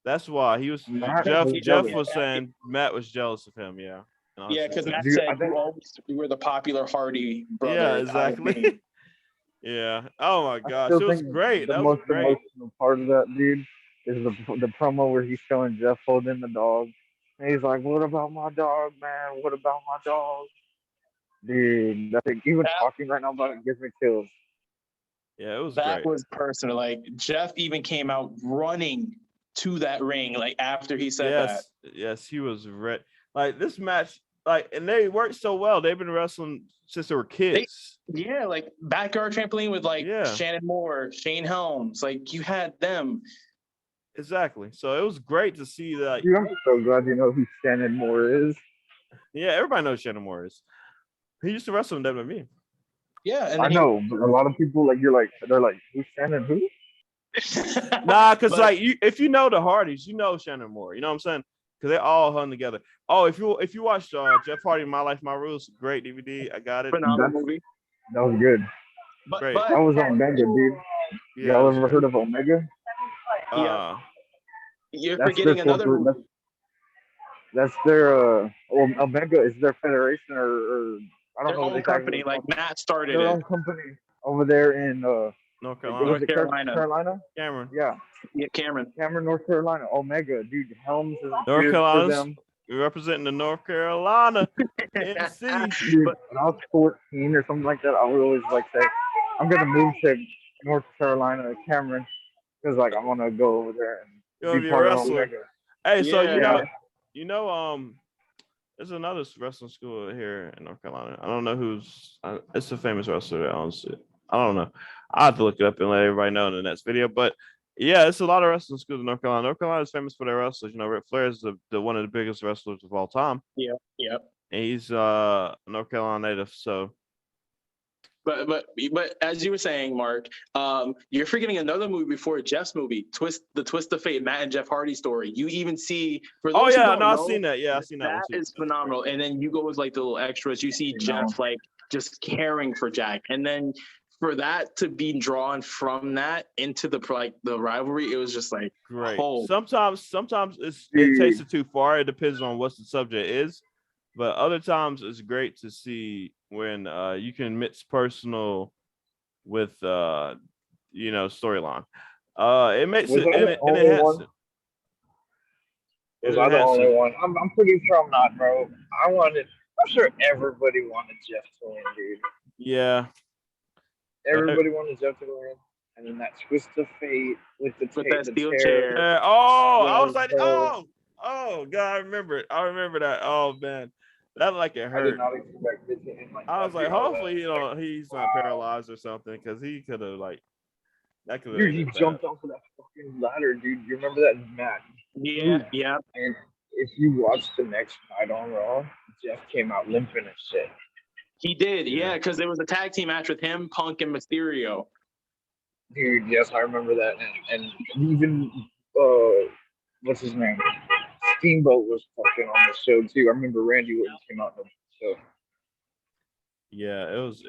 That's why he was Matt Jeff. was Jeff jealous. was saying Matt was jealous of him. Yeah. And Yeah, honestly, because Matt Dude, said I think- you were the popular Hardy brother. yeah, out of exactly. me. Yeah. Oh my I gosh, still it was think great. The That was most great. emotional part of that, dude, is the promo where he's showing Jeff holding the dog, and he's like, "What about my dog, man? What about my dog?" Dude, that's like, even talking right now about it gives me chills. Yeah, it was That great. was personal. Like Jeff even came out running to that ring, like after he said that. Yes, he was like this match, like, and they worked so well. They've been wrestling since they were kids. Yeah, like backyard trampoline with like Yeah. Shannon Moore, Shane Helms. Like you had them. Exactly. So it was great to see that. Dude, I'm so glad you know who Shannon Moore is. Yeah, everybody knows Shannon Moore is. He used to wrestle in WWE. Yeah, and I then know, but a lot of people they're like, who's Shannon who? Nah, because But- like if you know the Hardys, you know Shannon Moore. You know what I'm saying? Because they all hung together. Oh, if you watched Jeff Hardy, My Life, My Rules, great DVD. I got it. phenomenal That's- movie. That was good. But, Great. but That was Omega, dude. Yeah, Y'all ever heard of Omega? you're That's forgetting their another corporate- movie. That's their Omega is their federation or I don't Their know own exactly company. what Like it's Matt called. started Their it. own company over there in North Was Carolina. North it Carolina. Carolina? Cameron. Yeah, Yeah, Cameron. Cameron, North Carolina. Omega, dude. Helms is North good for Carolina's them. representing the North Carolina NC. Dude, But- when I was 14 or something like that, I would always like say, I'm gonna move to North Carolina, Cameron, because like I want to go over there You're and gonna be be a part of wrestler. Omega. Hey, so Yeah. there's another wrestling school here in North Carolina. I don't know who's. It's a famous wrestler that owns it. I don't know. I have to look it up and let everybody know in the next video. But yeah, it's a lot of wrestling schools in North Carolina. North Carolina is famous for their wrestlers. You know, Ric Flair is the one of the biggest wrestlers of all time, Yeah. and he's a North Carolina native. So But as you were saying, Mark, you're forgetting another movie before Jeff's movie, The Twist of Fate, Matt and Jeff Hardy story. You even see for those who don't I've know, seen that. Yeah, I've seen that one that too. is phenomenal. And then you go with like the little extras. You see No. Jeff like just caring for Jack, and then for that to be drawn from that into the rivalry, it was just like Great. Oh. Sometimes it takes it too far. It depends on what the subject is, but other times it's great to see when you can mix personal with storyline. It makes Was it I and the it only enhances one? it. Was It I the enhances only it. one? I'm pretty sure I'm not, bro. I'm sure everybody wanted Jeff to win, dude. Yeah. Everybody wanted Jeff to win. And then that twist of fate with the that steel chair. chair. I was like, Bro. oh God, I remember it. I remember that. Oh man, that like it I did hurt. not expect it to end like I that, was like, dude. hopefully, he's not paralyzed or something, because he could have that could have. Dude, he jumped off of that fucking ladder, dude. You remember that match? Yeah. And if you watch the next night on Raw, Jeff came out limping and shit. He did, Yeah. because there was a tag team match with him, Punk, and Mysterio. Dude, yes, I remember that. And even what's his name? Steamboat was fucking on the show too. I remember Randy Orton came out on the show. Yeah, it was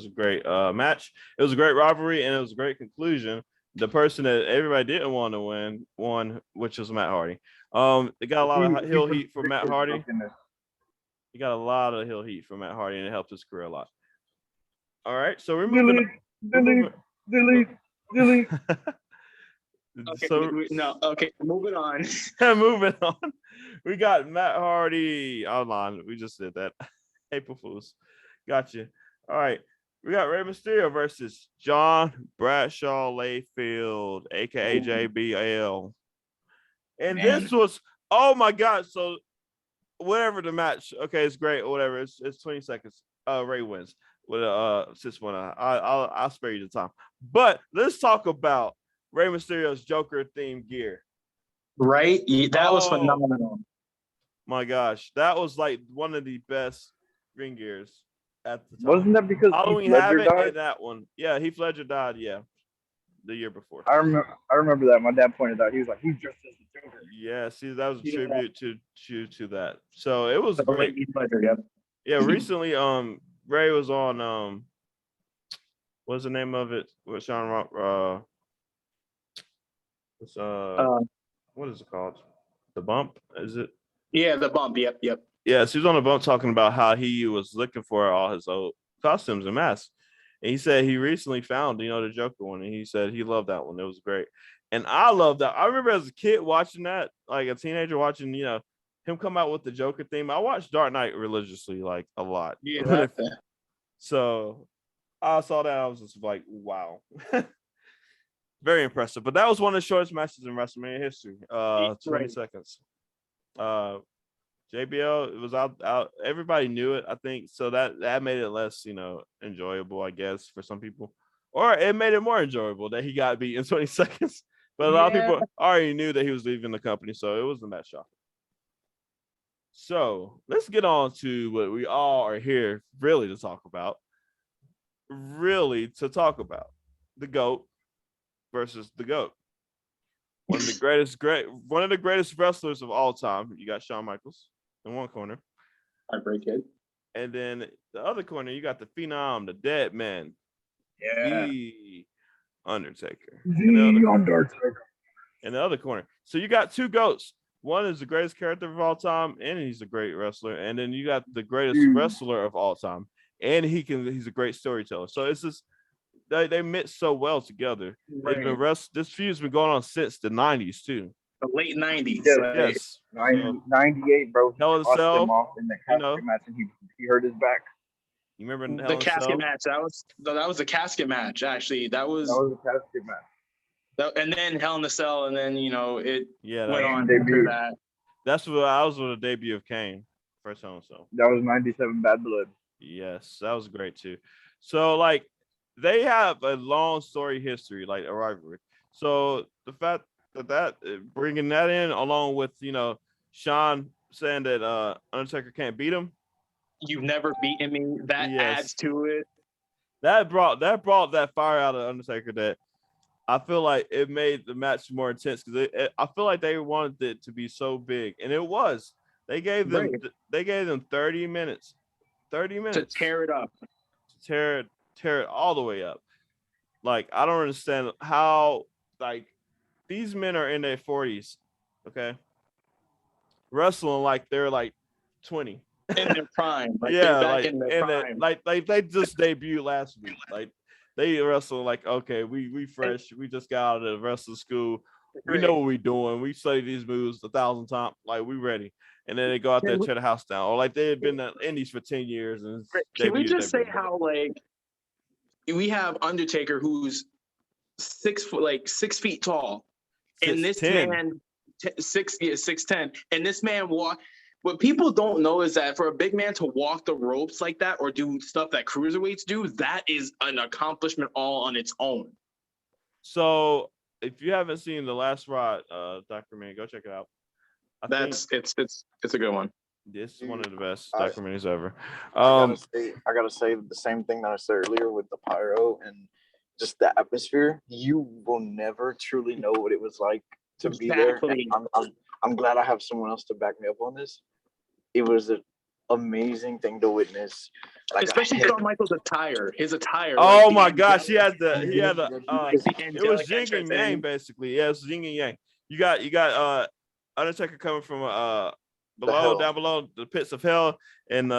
a great match. It was a great rivalry, and it was a great conclusion. The person that everybody didn't want to win won, which was Matt Hardy. It got a lot of heel heat for Matt Hardy. He got a lot of heel heat for Matt Hardy, and it helped his career a lot. All right, so we're moving. Delete. Okay, moving on. Moving on. We got Matt Hardy online. We just did that. April Fools. Gotcha. All right. We got Rey Mysterio versus John Bradshaw Layfield, aka JBL. And this was, oh my God. So whatever the match, okay, it's great or whatever. It's 20 seconds. Ray wins with a 6-1. I'll spare you the time. But let's talk about Rey Mysterio's Joker themed gear. Right? That was phenomenal. My gosh, that was like one of the best ring gears at the time. Wasn't that because Halloween Heath Ledger Havoc died? and that one? Yeah, Heath Ledger died. Yeah, the year before. I remember that. My dad pointed out. He was like, "He dressed as the Joker." Yeah, see, that was a tribute to that. So it was great. Yeah. Yeah, recently, Ray was on what's the name of it? With Sean Rock? What is it called? The Bump? Is it? Yeah, the bump. Yep. Yeah, so he was on the bump talking about how he was looking for all his old costumes and masks. And he said he recently found, the Joker one, and he said he loved that one. It was great. And I love that. I remember as a kid watching that, like a teenager watching, him come out with the Joker theme. I watched Dark Knight religiously, like a lot. Yeah. So I saw that. I was just like, wow. Very impressive. But that was one of the shortest matches in WrestleMania history. 20 seconds. JBL, it was out. Everybody knew it, I think. So that made it less, enjoyable, I guess, for some people. Or it made it more enjoyable that he got beat in 20 seconds. But a lot of people already knew that he was leaving the company, so it wasn't that shocking. So let's get on to what we all are here really to talk about. The GOAT versus the GOAT. One of the greatest wrestlers of all time. You got Shawn Michaels in one corner. I break it. And then the other corner, you got the Phenom, the Dead Man, the Undertaker. The Undertaker. In the other corner. So you got two GOATs. One is the greatest character of all time, and he's a great wrestler. And then you got the greatest wrestler of all time, and he's a great storyteller. So it's just they mix so well together. They've been Right. this feud's been going on since the 90s too. The late 90s. Yeah. Like, Yes. 98, bro. He Hell in a lost Cell, him off in the you know. casket match, and he hurt his back. You remember the Hell in a casket Cell? match. That was the casket match. Actually, that was That was a casket match. and then Hell in the Cell, and then it Yeah, went on Kane after debut. that. that's what I was with the debut of Kane. First Hell in a Cell. That was 97 Bad Blood. Yes, that was great too. So like they have a long story history, like a rivalry. So the fact that bringing that in along with Sean saying that Undertaker can't beat him, You've never beaten me. That Yes. adds to it. that brought that fire out of Undertaker that I feel like it made the match more intense because I feel like they wanted it to be so big, and it was. They gave them Right. 30 minutes. 30 minutes To tear it up. tear it all the way up. Like I don't understand how like these men are in their 40s, okay, wrestling like they're like 20. In their prime. Like Yeah, they're back like in their and prime. like they just debuted last week. Like they wrestle like okay, we fresh, we just got out of the wrestling school. We know what we're doing. We studied these moves 1,000 times. Like we ready. And then they go out there and tear the house down. Or like they had been in the Indies for 10 years and Can we debuted just say WWE. how like we have Undertaker who's 6 foot, like 6 feet tall, and this 6'10". man 6'10", and this man walk. What people don't know is that for a big man to walk the ropes like that or do stuff that cruiserweights do, that is an accomplishment all on its own. So if you haven't seen The Last Ride documentary, go check it out. It's a good one. This is one of the best documentaries ever. I gotta say the same thing that I said earlier with the pyro and just the atmosphere. You will never truly know what it was like to be there. And I'm glad I have someone else to back me up on this. It was an amazing thing to witness. Like especially Shawn Michaels' attire. His attire. Oh like my gosh, he had the it was yin and yang basically. Yeah, it was yin and yang. You got Undertaker coming from down below the pits of hell, and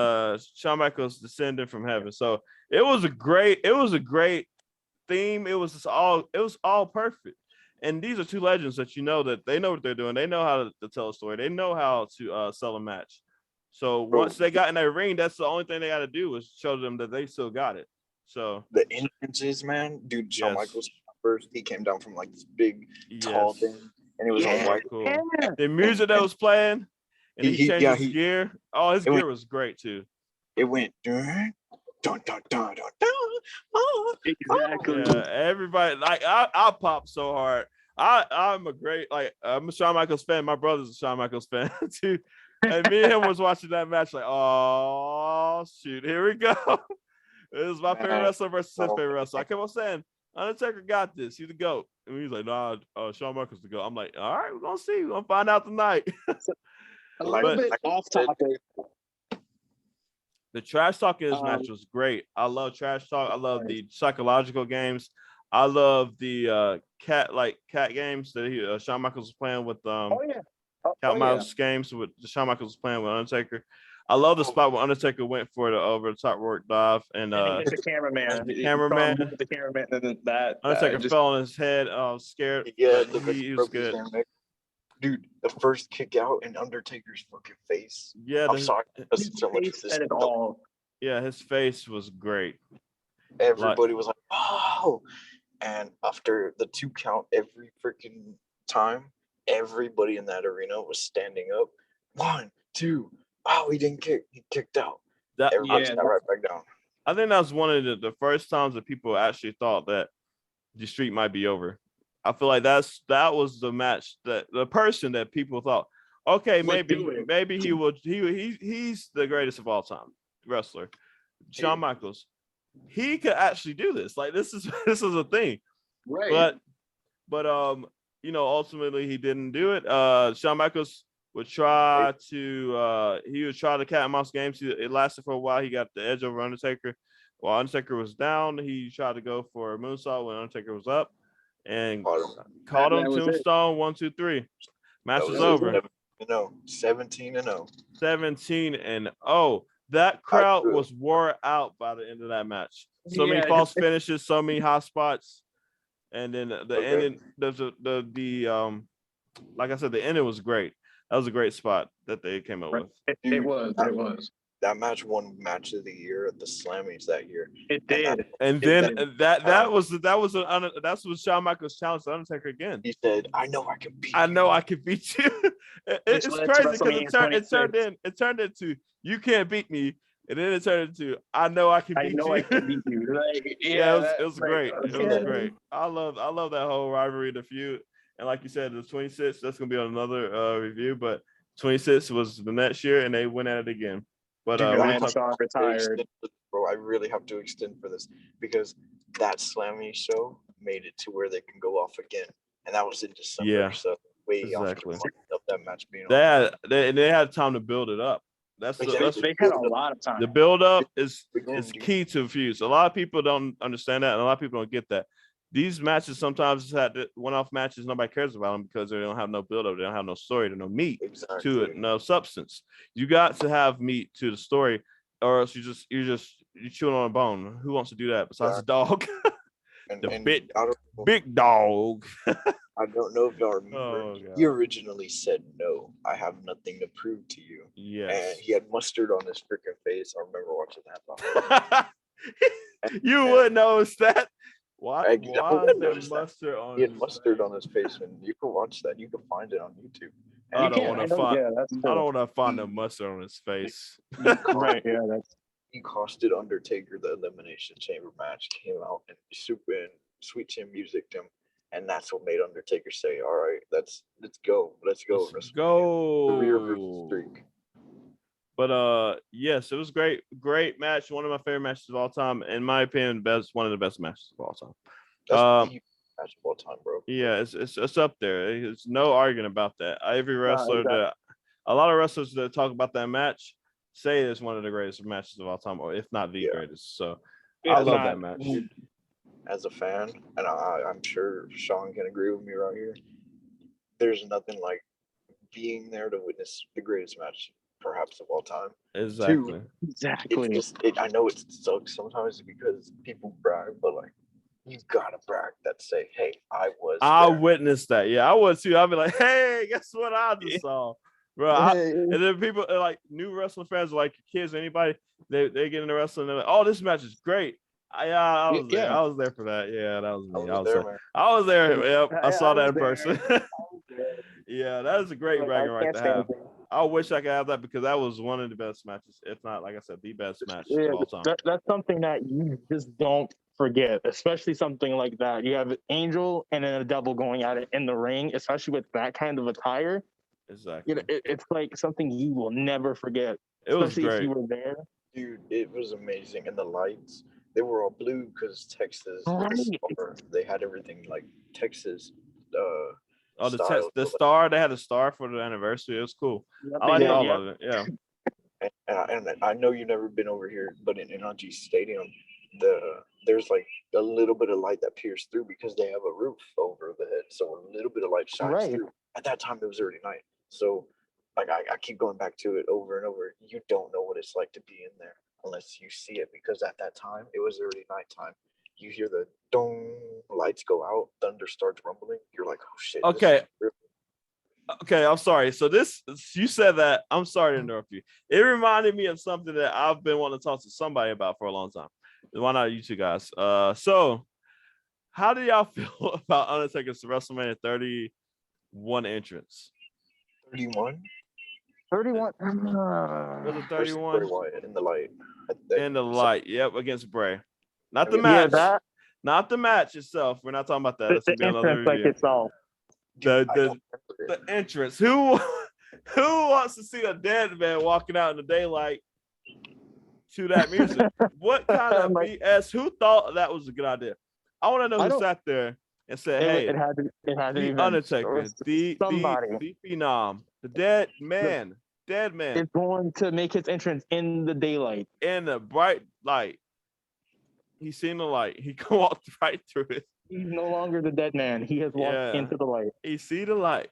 Shawn Michaels descending from heaven. So it was a great theme. It was all perfect. And these are two legends that that they know what they're doing. They know how to tell a story. They know how to sell a match. So once they got in that ring, that's the only thing they got to do was show them that they still got it. So the entrances, man, dude. Shawn Michaels first, he came down from like this big tall thing, and it was all white. Cool. The music that was playing, and he changed his gear. Oh, his gear was great too. It went dun dun dun dun dun. Exactly. Yeah, everybody like I popped so hard. I'm a Shawn Michaels fan. My brother's a Shawn Michaels fan too. And me and him was watching that match like, oh shoot, here we go. It was my favorite wrestler versus his favorite wrestler. I kept on saying, Undertaker got this. He's the GOAT. And he's like, nah, Shawn Michaels the GOAT. I'm like, all right, we're gonna see. We're gonna find out tonight. A little bit off topic. The trash talk in this match was great. I love trash talk. I love the psychological games. I love the cat games that Shawn Michaels was playing with cat mouse games with Shawn Michaels was playing with Undertaker. I love the spot where Undertaker went for the over the top rope dive and the cameraman. The cameraman and that Undertaker fell on his head. I was scared. Yeah, he was good. Dude, the first kick out in Undertaker's fucking face. Yeah, I'm sorry. So much of this. Yeah, his face was great. Everybody was like, "Oh!" And after the 2 count, every freaking time, everybody in that arena was standing up. 1, 2. Oh, he didn't kick. He kicked out. Everybody sat right back down. I think that was one of the first times that people actually thought that the streak might be over. I feel like that was the match that the person that people thought, okay, maybe he's the greatest of all time wrestler. Shawn Michaels. He could actually do this. Like this is a thing. Right. But ultimately he didn't do it. Shawn Michaels would try the cat and mouse games. It lasted for a while. He got the edge over Undertaker. While Undertaker was down, he tried to go for a moonsault when Undertaker was up and caught him. Tombstone 1, 2, 3. Match was over. 17-0. 17-0. that crowd was wore out by the end of that match. So many Yeah, false finishes, so many hot spots, and then the ending. There's the like I said, the ending was great. That was a great spot that they came up with. It was. That match won match of the year at the Slammys that year. It did. And then that was that's what Shawn Michaels challenged the Undertaker again. He said, "I know I can beat you." I know I can beat you. It's led to crazy because WrestleMania it turned into you can't beat me, and then it turned into I know I can beat you. I can beat you. Like, It was great. It was great. I love that whole rivalry, the feud, and like you said, the 26th. That's gonna be on another review, but 26th was the next year, and they went at it again. But Shawn retired. Bro, I really have to extend for this because that Slammy show made it to where they can go off again, and that was in December. Yeah, so way exactly. after that match being on. They had time to build it up. That's They had a lot of time. The build up is key to feuds. A lot of people don't understand that, and a lot of people don't get that. These matches sometimes had one-off matches. Nobody cares about them because they don't have no build-up. They don't have no story, no meat to it, no substance. You got to have meat to the story, or else you're chewing on a bone. Who wants to do that besides the dog? Big dog. I don't know if y'all remember. He originally said no. I have nothing to prove to you. Yes. And he had mustard on his freaking face. I remember watching that. You would notice that. Why he had mustard on his face, and you can watch that. You can find it on YouTube. I don't want to find the mustard on his face. Right? Yeah, he costed Undertaker the Elimination Chamber match. Came out and Sweet Chin musicked him, and that's what made Undertaker say, "All right, let's go. Let's go." Career versus streak. But yes, it was great match. One of my favorite matches of all time, in my opinion, one of the best matches of all time. That's the match of all time, bro. Yeah, it's up there. There's no arguing about that. Every wrestler a lot of wrestlers that talk about that match say it's one of the greatest matches of all time, or if not the greatest. So I love that match. As a fan, and I'm sure Sean can agree with me right here. There's nothing like being there to witness the greatest match perhaps of all time. Exactly. I know it sucks sometimes because people brag, but like you gotta brag that say, "Hey, I witnessed that." Yeah, I would too. I'd be like, "Hey, guess what I just saw, bro?" And then people like new wrestling fans, like kids, anybody, they get into wrestling. They're like, "Oh, this match is great." I was there. I was there for that. Yeah, that was me. I was there. Yep, I saw that in person. Yeah, that is a great bragging right to have. I wish I could have that because that was one of the best matches, if not, like I said, the best match of all time. That's something that you just don't forget, especially something like that. You have Angel and then a Devil going at it in the ring, especially with that kind of attire. Exactly. It's like something you will never forget. It was great. If you were there. Dude, it was amazing. And the lights, they were all blue because Texas, they had everything like Texas. The star, they had a star for the anniversary. It was cool. I like all of it. Yeah. And I know you've never been over here, but in NRG Stadium, there's like a little bit of light that peers through because they have a roof over the head, so a little bit of light shines through. At that time, it was early night, so like I keep going back to it over and over. You don't know what it's like to be in there unless you see it, because at that time it was early nighttime. You hear the dong, lights go out, thunder starts rumbling. You're like, oh shit. Okay, I'm sorry. So you said that. I'm sorry to interrupt you. It reminded me of something that I've been wanting to talk to somebody about for a long time. Why not you two guys? So how do y'all feel about Undertaker's WrestleMania 31 entrance? 31? 31. Was it 31? In the light. In the light. Yep, against Bray. Not the match. Not the match itself. We're not talking about that. That's gonna be another review. Like itself. The entrance. Who wants to see a dead man walking out in the daylight to that music? What kind of BS? Who thought that was a good idea? I want to know who sat there and said, "Hey, it had to be Undertaker, the phenom, the dead man is going to make his entrance in the daylight, in the bright light. He's seen the light. He walked right through it. He's no longer the dead man. He has walked into the light. He see the light."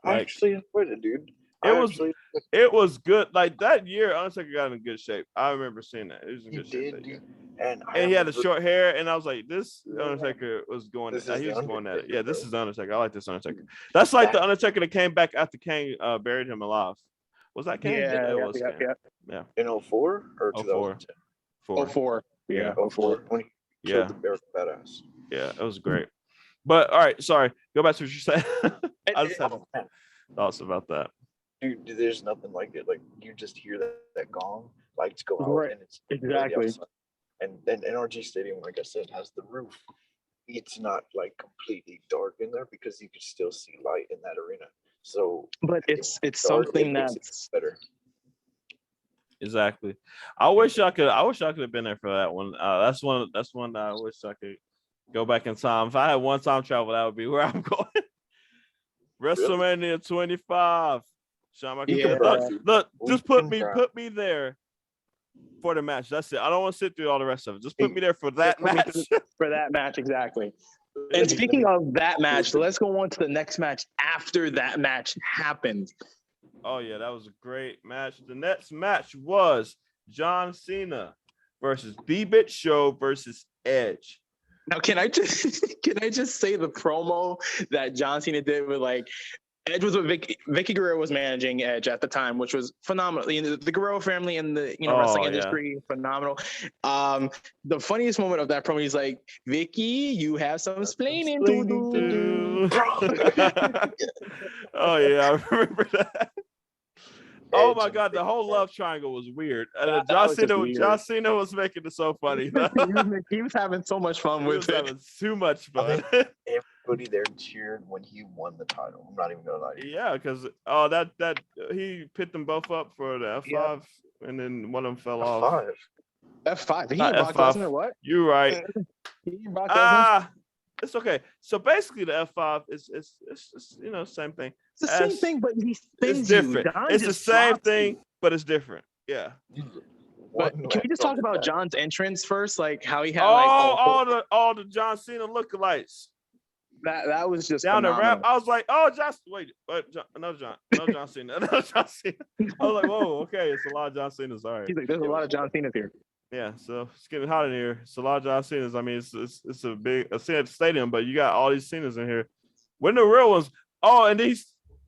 I actually enjoyed it, dude. It was good. Like that year, Undertaker got in good shape. I remember seeing that. He was in He good shape that did, year. and And he had the short hair, and I was like, "This Undertaker was going. This He is was the going at it. Undertaker, Yeah, this bro. is the Undertaker. I like this Undertaker. That's like the That- Undertaker that came back after Kane buried him alive. Was that Kane? Yeah, It yeah, was yeah, Kane. yeah. in 04 or 04. 2010? 4. 04. Yeah, 04 when he Yeah. killed the American Badass. Yeah, it was great. But all right, sorry. Go back to what you said. I just had Oh, man. thoughts about that. Dude, there's nothing like it. Like you just hear that gong, lights go out, Right. and it's Exactly. outside. And then NRG Stadium, like I said, has the roof. It's not like completely dark in there because you can still see light in that arena. So But it's dark, something it makes it that's better. Exactly. I wish I could have been there for that one. That's one that I wish I could go back in time. If I had one time travel, that would be where I'm going. WrestleMania 25. Shawn Michaels. Yeah. Look, We just put can put me there for the match. That's it. I don't want to sit through all the rest of it. Just put Hey, me there for that put me match. for that match, exactly. Let And me- speaking of that match, let's go on to the next match after that match happened. Oh yeah, that was a great match. The next match was John Cena versus B-Bit Show versus Edge. Now, can I just say the promo that John Cena did with like Edge was with Vicky Guerrero was managing Edge at the time, which was phenomenal. You know, the Guerrero family in the wrestling industry, phenomenal. The funniest moment of that promo, he's like, "Vicky, you have some explaining to do." Oh yeah, I remember that. Oh my Edge God, the and whole Vicky. love triangle was weird. That John was just Cena, weird. John Cena was making it so funny. He was having so much fun He was with it. having too much I fun. Everybody there cheered when he won the title. I'm not even gonna lie to you. Yeah, because that he pit them both up for the F5, and then one of them fell off. Five. F5. He Not and Brock F5. Lesnar, what? You're right. He and Brock Lesnar. It's okay. So basically, the F5 is same thing. It's the same S- thing, but he It's spins you. different. Don It's the just same drops you. thing, but it's different. Yeah. But One can we just match talk on about that. John's entrance first? Like how he had all the John Cena lookalikes that was just down the phenomenal. rap. I was like, oh, no John Cena, no John Cena. I was like, whoa, okay, it's a lot of John Cena's. All right. He's like, there's a lot of John Cena's here. Yeah, so it's getting hot in here. It's a lot of John Cena's. I mean, it's a big stadium, but you got all these Cena's in here. When the real ones. Oh, and did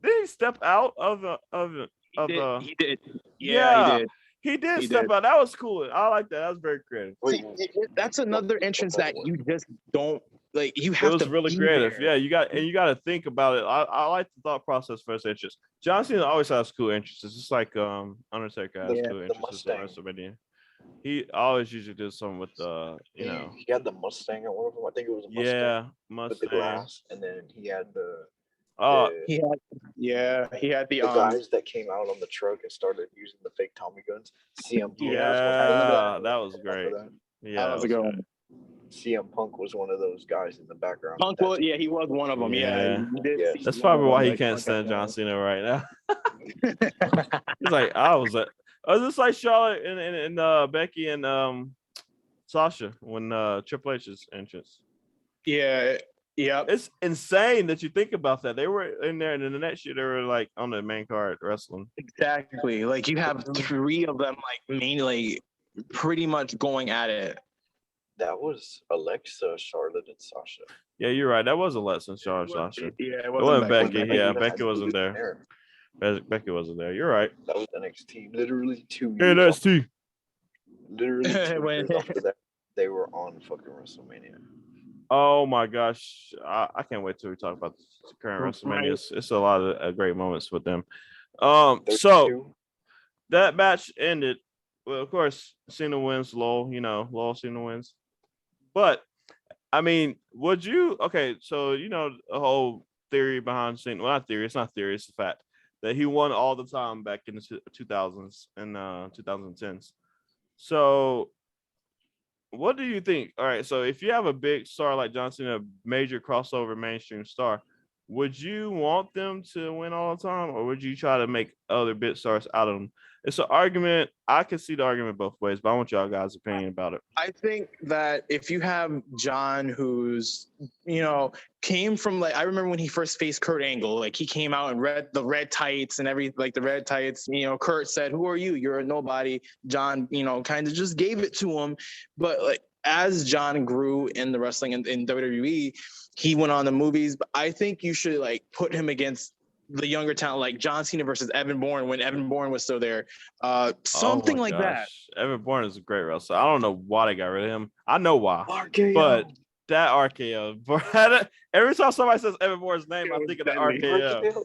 he step out of the He did. Yeah, he did. He did He step did. out. That was cool. I like that. That was very creative. See, that's another entrance that you just don't like. You It have was to really be creative. there. Yeah, you got to think about it. I like the thought process first entrance. John Cena always has cool entrances. It's like Undertaker has cool The entrances in Mustang. WrestleMania. He always usually does something with He had the Mustang or one of them. I think it was a Mustang yeah, with the Mustang. glass, and then he had the Oh, He had the guys that came out on the truck and started using the fake Tommy guns. CM Punk yeah, was that was after great. that. Yeah, that was a good one. CM Punk was one of those guys in the background. Punk was, yeah, he was one of them. Yeah. Yeah, he did Yeah. see That's one probably of why them, he like, can't Punk stand had John one. Cena right now. He's like, I was just like Charlotte and Becky and Sasha when Triple H's entrance. Yeah. It's insane that you think about that. They were in there, and then the next year they were like on the main card wrestling. Exactly. Like you have three of them, like mainly, pretty much going at it. That was Alexa, Charlotte, and Sasha. Yeah, you're right. That was Alexa, Charlotte, Sasha. Yeah, It wasn't Becky. When Yeah, had Becky wasn't there. Becky wasn't there. You're right. That was NXT. Literally 2 years. NXT. Literally 2 When- years after that, they were on fucking WrestleMania. Oh my gosh, I can't wait till we talk about the current WrestleMania. It's a lot of great moments with them. So 32. that match ended. Well, of course, Cena wins. Lol Cena wins. But I mean, would you? Okay, so the whole theory behind Cena. Well, not theory. It's not theory. It's the fact that he won all the time back in the 2000s and 2010s. So, what do you think? All right, so if you have a big star like John Cena, a major crossover mainstream star, would you want them to win all the time, or would you try to make other bit stars out of them? It's an argument. I can see the argument both ways, but I want y'all guys' opinion about it. I think that if you have John, who's, came from, like, I remember when he first faced Kurt Angle, like, he came out and the red tights and the red tights, Kurt said, "Who are you? You're a nobody." John, kind of just gave it to him. But like, as John grew in the wrestling in WWE, he went on the movies. But I think you should like put him against the younger talent, like John Cena versus Evan Bourne when Evan Bourne was still there. Something like that. Evan Bourne is a great wrestler. I don't know why they got rid of him. I know why. RKO. But that RKO. Every time somebody says Evan Bourne's name, I think of the RKO.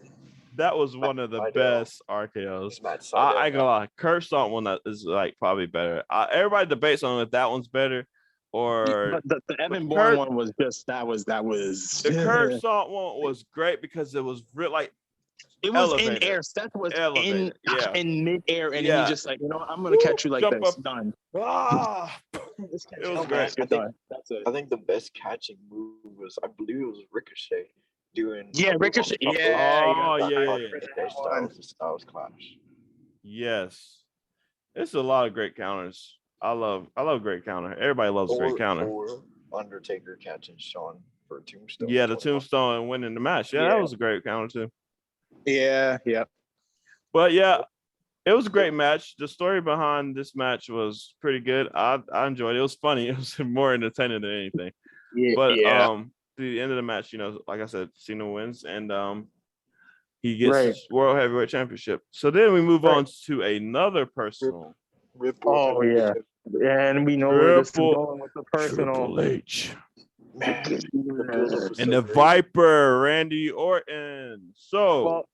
That was one of the best RKOs. I ain't gonna lie. Kurt Stomp one that is like probably better. Everybody debates on if that one's better or the Evan Bourne one was just that was the Kurt Stomp one was great because it was real like. It was elevated. In air. Seth was in mid-air, and then he just like, I'm gonna catch you like this. Up. Done. It was great. I think the best catching move was, I believe it was Ricochet doing. Yeah, Ricochet. Styles clash. Yes, it's a lot of great counters. I love great counter. Everybody loves great counter. Or Undertaker catching Shawn for a tombstone. Yeah, the tombstone and winning the match. Yeah, that was a great counter too. Yeah. But yeah, it was a great match. The story behind this match was pretty good. I enjoyed it. It was funny. It was more entertaining than anything. The end of the match, like I said, Cena wins and he gets his World Heavyweight Championship. So then we move on to another personal. And we know where this is going with the personal. Triple H. And the Viper, Randy Orton. So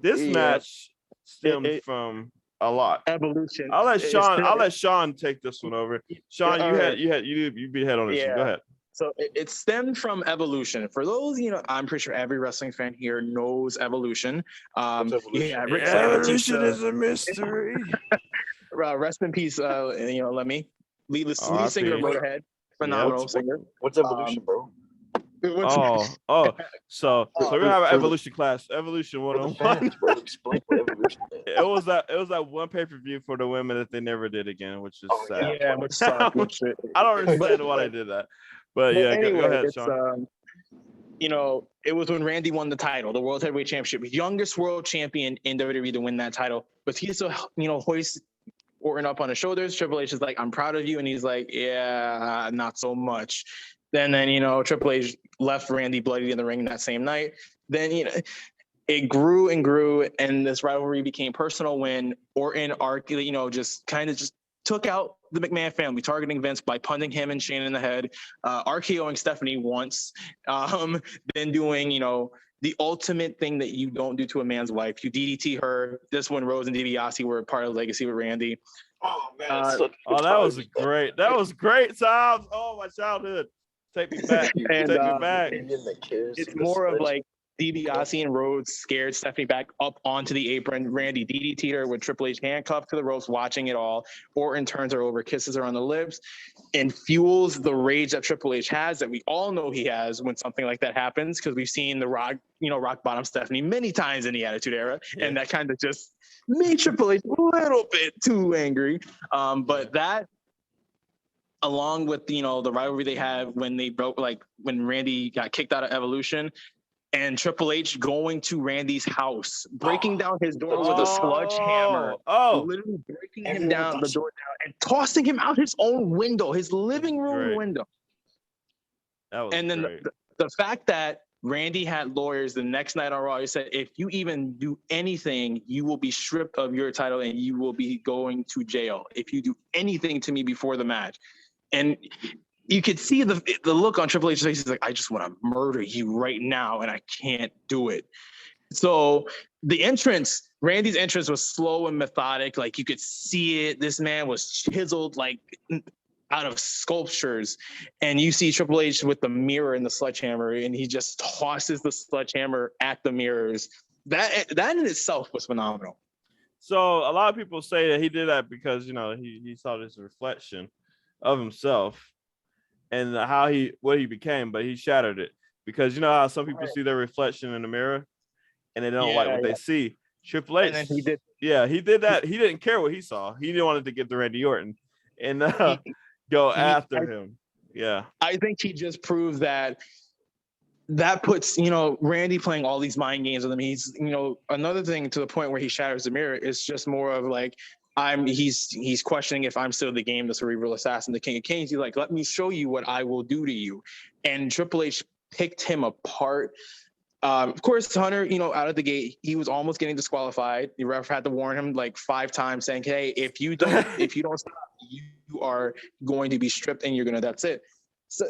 this match stemmed from a lot. Evolution. I'll let Sean take this one over. Sean, you be head on this one. Go ahead. So it stemmed from Evolution. For those, I'm pretty sure every wrestling fan here knows Evolution. Evolution is a mystery. Rest in peace. Lemmy, lead singer, Motorhead. Phenomenal singer. What's Evolution, bro? So we have an Evolution class. Evolution 101. Explain what Evolution is. It was that one pay-per-view for the women that they never did again, which is sad. Yeah, which sucked. I don't understand why they did that. But yeah, anyway, go ahead, Sean. It was when Randy won the title, the World Heavyweight Championship, youngest world champion in WWE to win that title. But he still, hoists Orton up on his shoulders. Triple H is like, "I'm proud of you," and he's like, "Yeah, not so much." Then Triple H left Randy bloodied in the ring that same night. Then it grew and grew, and this rivalry became personal when Orton, just took out the McMahon family, targeting Vince by punting him and Shane in the head, RKOing Stephanie once, then doing the ultimate thing that you don't do to a man's wife. You DDT her. This one, Rose and DiBiase were part of Legacy with Randy. Oh man, that was great. That was great times. Oh, my childhood. Take me back. Take me back. It's more of like DiBiase and Rhodes scared Stephanie back up onto the apron. Randy DDT'd her with Triple H handcuffed to the ropes, watching it all. Orton turns her over, kisses her on the lips, and fuels the rage that Triple H has, that we all know he has when something like that happens, because we've seen the rock bottom Stephanie many times in the Attitude Era, and that kind of just made Triple H a little bit too angry. But that, along with the rivalry they have when they broke, like when Randy got kicked out of Evolution, and Triple H going to Randy's house, breaking down his door with a sledgehammer, literally breaking him down the door down and tossing him out his own window, his living room window. That was and then the fact that Randy had lawyers the next night on Raw, he said, "If you even do anything, you will be stripped of your title and you will be going to jail if you do anything to me before the match." And you could see the look on Triple H's face. He's like, "I just want to murder you right now, and I can't do it." So Randy's entrance was slow and methodic. Like, you could see it. This man was chiseled like out of sculptures. And you see Triple H with the mirror and the sledgehammer, and he just tosses the sledgehammer at the mirrors. That in itself was phenomenal. So a lot of people say that he did that because he saw this reflection of himself and what he became, but he shattered it because you know how some people see their reflection in the mirror and they don't like what they see. Triple H, And then he did. Yeah, he did that. He didn't care what he saw. He didn't want it to get to Randy Orton and go after him. Yeah, I think he just proved that puts, Randy playing all these mind games with him. He's, another thing to the point where he shatters the mirror is just more of like, he's questioning if I'm still the game, the cerebral assassin, the King of Kings. He's like, let me show you what I will do to you. And Triple H picked him apart. Of course, Hunter, out of the gate, he was almost getting disqualified. The ref had to warn him like 5 times, saying, "Hey, if you don't stop, you are going to be stripped, and that's it." So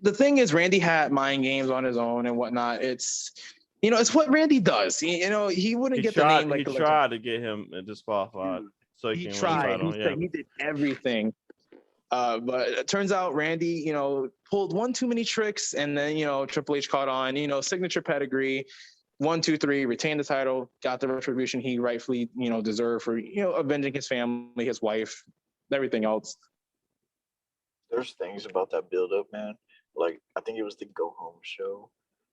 the thing is, Randy had mind games on his own and whatnot. It's it's what Randy does. He wouldn't get the name like he tried to get him disqualified, so he tried. He did everything. But it turns out Randy, pulled one too many tricks, and then Triple H caught on. Signature pedigree, 1, 2, 3, retained the title, got the retribution he rightfully deserved for avenging his family, his wife, everything else. There's things about that build-up, man. Like I think it was the Go Home show.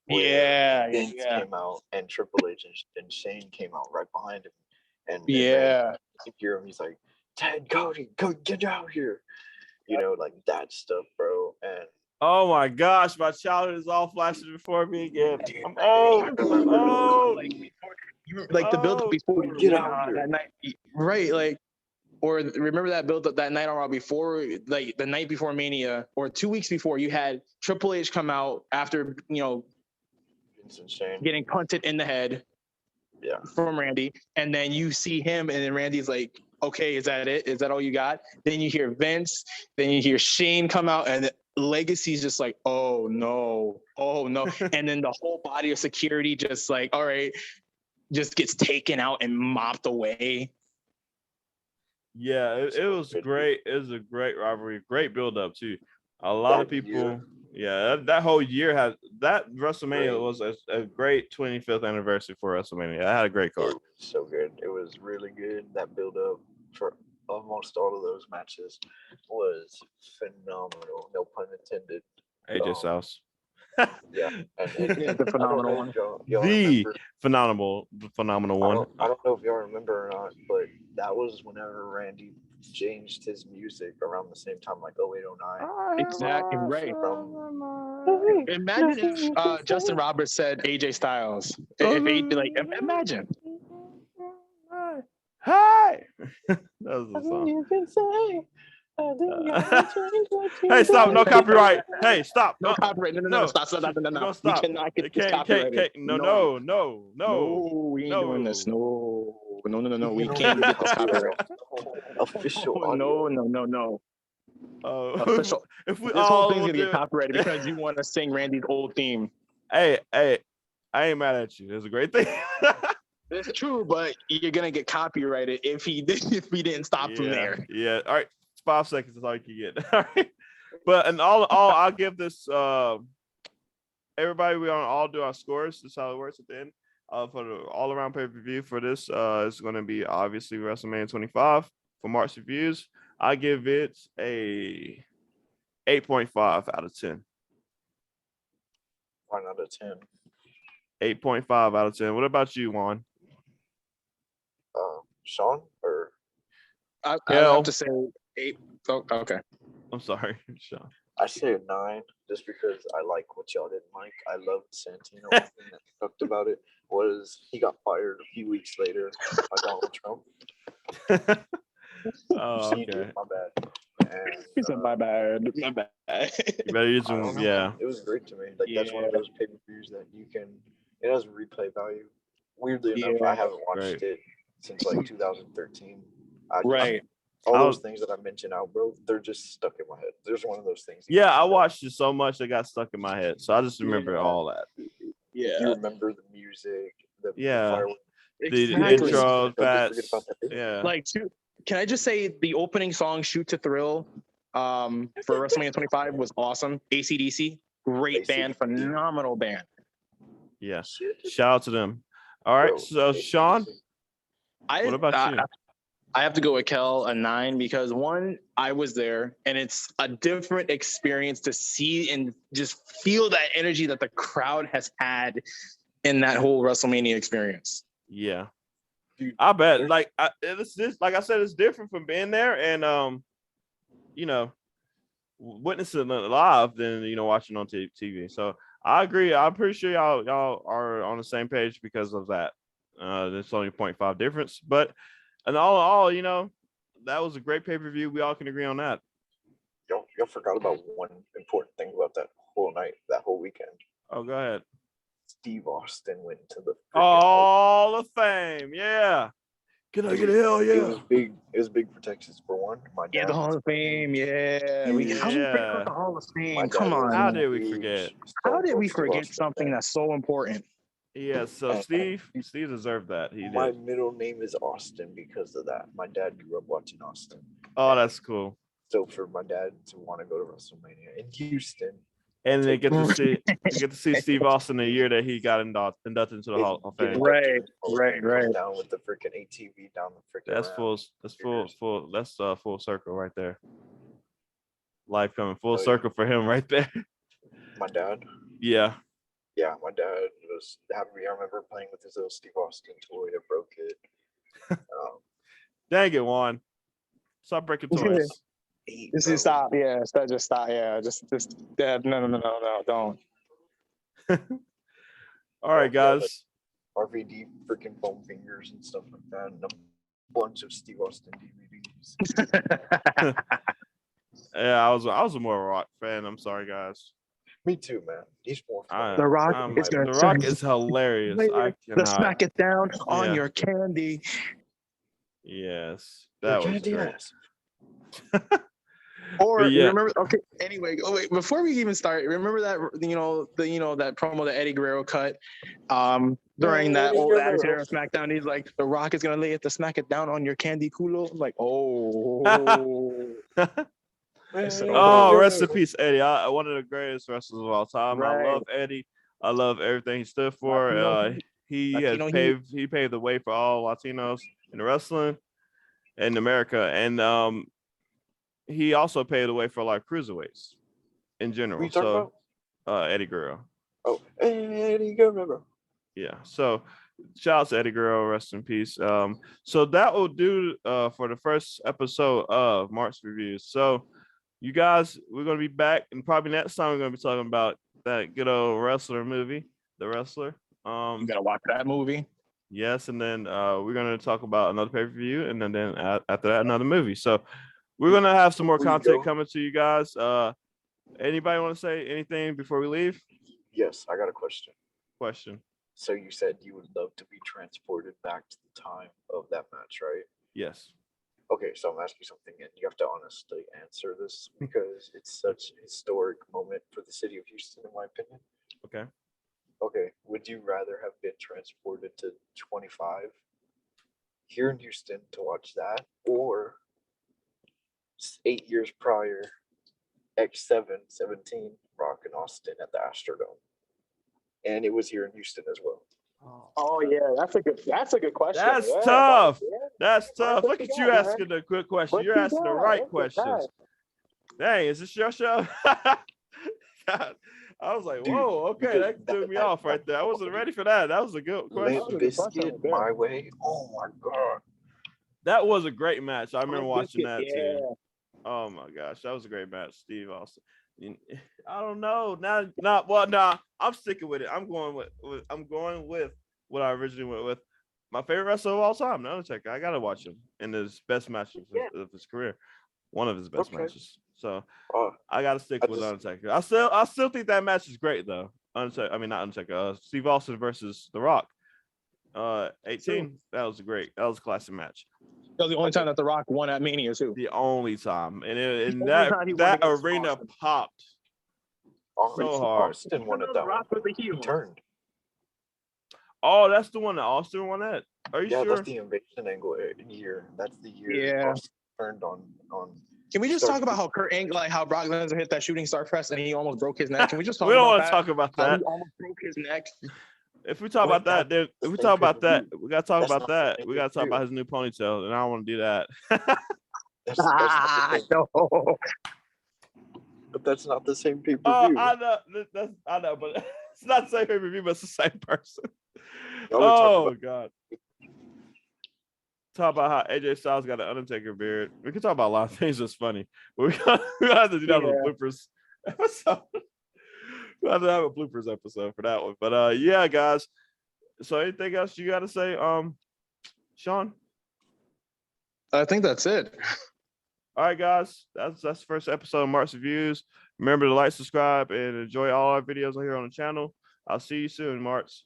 Vince came out and Triple H and Shane came out right behind him, and you could hear him. He's like, "Ted, Cody, go get out here." Like that stuff, bro. And oh my gosh, my childhood is all flashing before me again. I'm old. Like the build up before you get out here that night, right? Like, or remember that build up that night on Raw before, like the night before Mania, or 2 weeks before, you had Triple H come out after getting punted in the head. Yeah. From Randy, and then you see him, and then Randy's like, "Okay, is that it? Is that all you got?" Then you hear Vince, then you hear Shane come out, and Legacy's just like, "Oh no, and then the whole body of security just like, all right, just gets taken out and mopped away. Yeah, it was great. It was a great rivalry, great build up too. A lot of people. Yeah, that whole year had that WrestleMania was a great 25th anniversary for WrestleMania. I had a great card. So good. It was really good. That build up for almost all of those matches was phenomenal. No pun intended. AJ Styles. Yeah, and the phenomenal one. The phenomenal one. I don't know if y'all remember or not, but that was whenever Randy changed his music around the same time, like 0809. Exactly right. Imagine if Justin Roberts said AJ Styles. Imagine. Hi. That was the song. Hey, stop! No copyright. Hey, stop! No copyright. No. Stop! No, we cannot get this copyrighted. No. We ain't doing this. No. We can't get this copyright. Official. No. Official. If we this all whole thing's gonna get copyrighted because you want to sing Randy's old theme. Hey, I ain't mad at you. It's a great thing. It's true, but you're gonna get copyrighted if we didn't stop from there. Yeah. All right. 5 seconds is all you can get. All right. But in all, I'll give this everybody, we all do our scores. This is how it works at the end. For the all-around pay-per-view for this, it's going to be obviously WrestleMania 25 for March reviews. I give it a 8.5 out of 10. 1 out of 10. 8.5 out of 10. What about you, Juan? Sean or I have to say 8. Oh, okay. I'm sorry, Sean. I say a 9 just because I like what y'all didn't like. I loved Santino. The thing that sucked about it was he got fired a few weeks later by Donald Trump. Oh, okay. My bad. And, he said, my bad. You better use them. Yeah. It was great to me. Like that's one of those pay-per-views that you can. It has replay value. Weirdly enough, I haven't watched it since like 2013. All those things that I mentioned out, bro, they're just stuck in my head. There's one of those things. Yeah, I watched it so much it got stuck in my head. So I just remember all that. Yeah. You remember the music, the fireworks. The intro, yeah. Like, can I just say the opening song "Shoot to Thrill" for WrestleMania 25 was awesome. AC/DC, great band, phenomenal band. Yeah, shout out to them. All right, so Sean, what about you? I have to go with Kel a 9 because one, I was there and it's a different experience to see and just feel that energy that the crowd has had in that whole WrestleMania experience. Yeah. Dude, I bet. Like it's like I said, it's different from being there and you know, witnessing it live than watching on TV. So I agree. I'm pretty sure y'all are on the same page because of that. There's only 0.5 difference, but and all in all, that was a great pay-per-view. We all can agree on that. Y'all forgot about one important thing about that whole night, that whole weekend. Oh, go ahead. Steve Austin went to the Hall of Fame. Yeah. Can I get a hell yeah? It was big. It was big for Texas for one. My dad. Yeah, the Hall of Fame. Yeah. How did we forget the Hall of Fame? Come on. How did we forget? How did we forget something that's so important? Yeah, so Steve deserved that. My middle name is Austin because of that. My dad grew up watching Austin. Oh, that's cool. So for my dad to want to go to WrestleMania in Houston, and they get to see Steve Austin the year that he got inducted into the Hall of Fame. Right. Down with the freaking ATV down the freaking. That's full. That's full circle right there. Life coming full circle for him right there. My dad. Yeah. Yeah, my dad was happy. I remember playing with his little Steve Austin toy. I broke it. Dang it, Juan. Stop breaking toys. Just stop. Yeah, just stop. Yeah, just no, don't. All right, guys. RVD freaking foam fingers and stuff like that, and a bunch of Steve Austin DVDs. Yeah, I was a more Rock fan. I'm sorry, guys. Me too, man. He's more fun. The Rock is hilarious. The smack it down on your candy. Yes, that was great. Or remember? Okay. Anyway, before we even start, remember that that promo that Eddie Guerrero cut during that old Attitude Era SmackDown. He's like, "The Rock is gonna lay it to smack it down on your candy culo." I'm like, oh. Oh, rest in peace, Eddie. One of the greatest wrestlers of all time. Right. I love Eddie. I love everything he stood for. He paved the way for all Latinos in the wrestling in America, and he also paved the way for a lot of cruiserweights in general. So, Eddie Guerrero. Oh, Eddie Guerrero. Yeah. So, shout out to Eddie Guerrero. Rest in peace. So that will do for the first episode of Mark's Reviews. So, you guys, we're going to be back, and probably next time we're going to be talking about that good old wrestler movie, The Wrestler. You got to watch that movie. Yes, and then we're going to talk about another pay-per-view, and then after that, another movie. So we're going to have some more content coming to you guys. Anybody want to say anything before we leave? Yes, I got a question. Question. So you said you would love to be transported back to the time of that match, right? Yes. Okay, so I'm asking you something, and you have to honestly answer this because it's such a historic moment for the city of Houston, in my opinion. Okay. Okay, would you rather have been transported to 25 here in Houston to watch that, or 8 years prior, X7, 17, Rock and Austin at the Astrodome? And it was here in Houston as well. Oh yeah, that's a good question. That's tough. That's tough. Look at you asking the good question. You're asking the right questions. Dang, is this your show? God, I was like, whoa, okay, that threw me off right there. I wasn't ready for that. That was a good question. Limp Bizkit, My Way. Oh my god. That was a great match. I remember watching that too. Oh my gosh, that was a great match, Steve Austin. I don't know. I'm sticking with it. I'm going with what I originally went with. My favorite wrestler of all time, The Undertaker. I gotta watch him in his best match of his career. One of his best matches. So I gotta stick with Undertaker. I still think that match is great though. Steve Austin versus The Rock. 18. That was a classic match. That was the only time that The Rock won at Mania too. The only time, and that arena popped so hard. Austin won it that one. He turned. Oh, that's the one that Austin won at. Are you sure? Yeah, that's the Invasion Angle year. That's the year. Yeah. Austin turned on. Can we just talk about how Kurt Angle, like how Brock Lesnar hit that shooting star press and he almost broke his neck? Can we just talk? We don't want to talk about that. He almost broke his neck. If we talk Wait, about that, then if that's we the talk same about that, pay-per-view. we gotta talk That's about not the that. same We gotta talk pay-per-view. about his new ponytail, and I don't want to do that. That's not the same. No. But that's not the same Oh, pay-per-view. I know. I know, but it's not the same pay-per-view, but it's the same person. Y'all were talking Oh about- God. Talk about how AJ Styles got an Undertaker beard. We can talk about a lot of things that's funny, but we gotta have to do that on the bloopers episode. We have to have a bloopers episode for that one. But yeah, guys. So anything else you gotta say, Sean? I think that's it. All right, guys. That's the first episode of Mark's Reviews. Remember to like, subscribe, and enjoy all our videos here on the channel. I'll see you soon, Marks.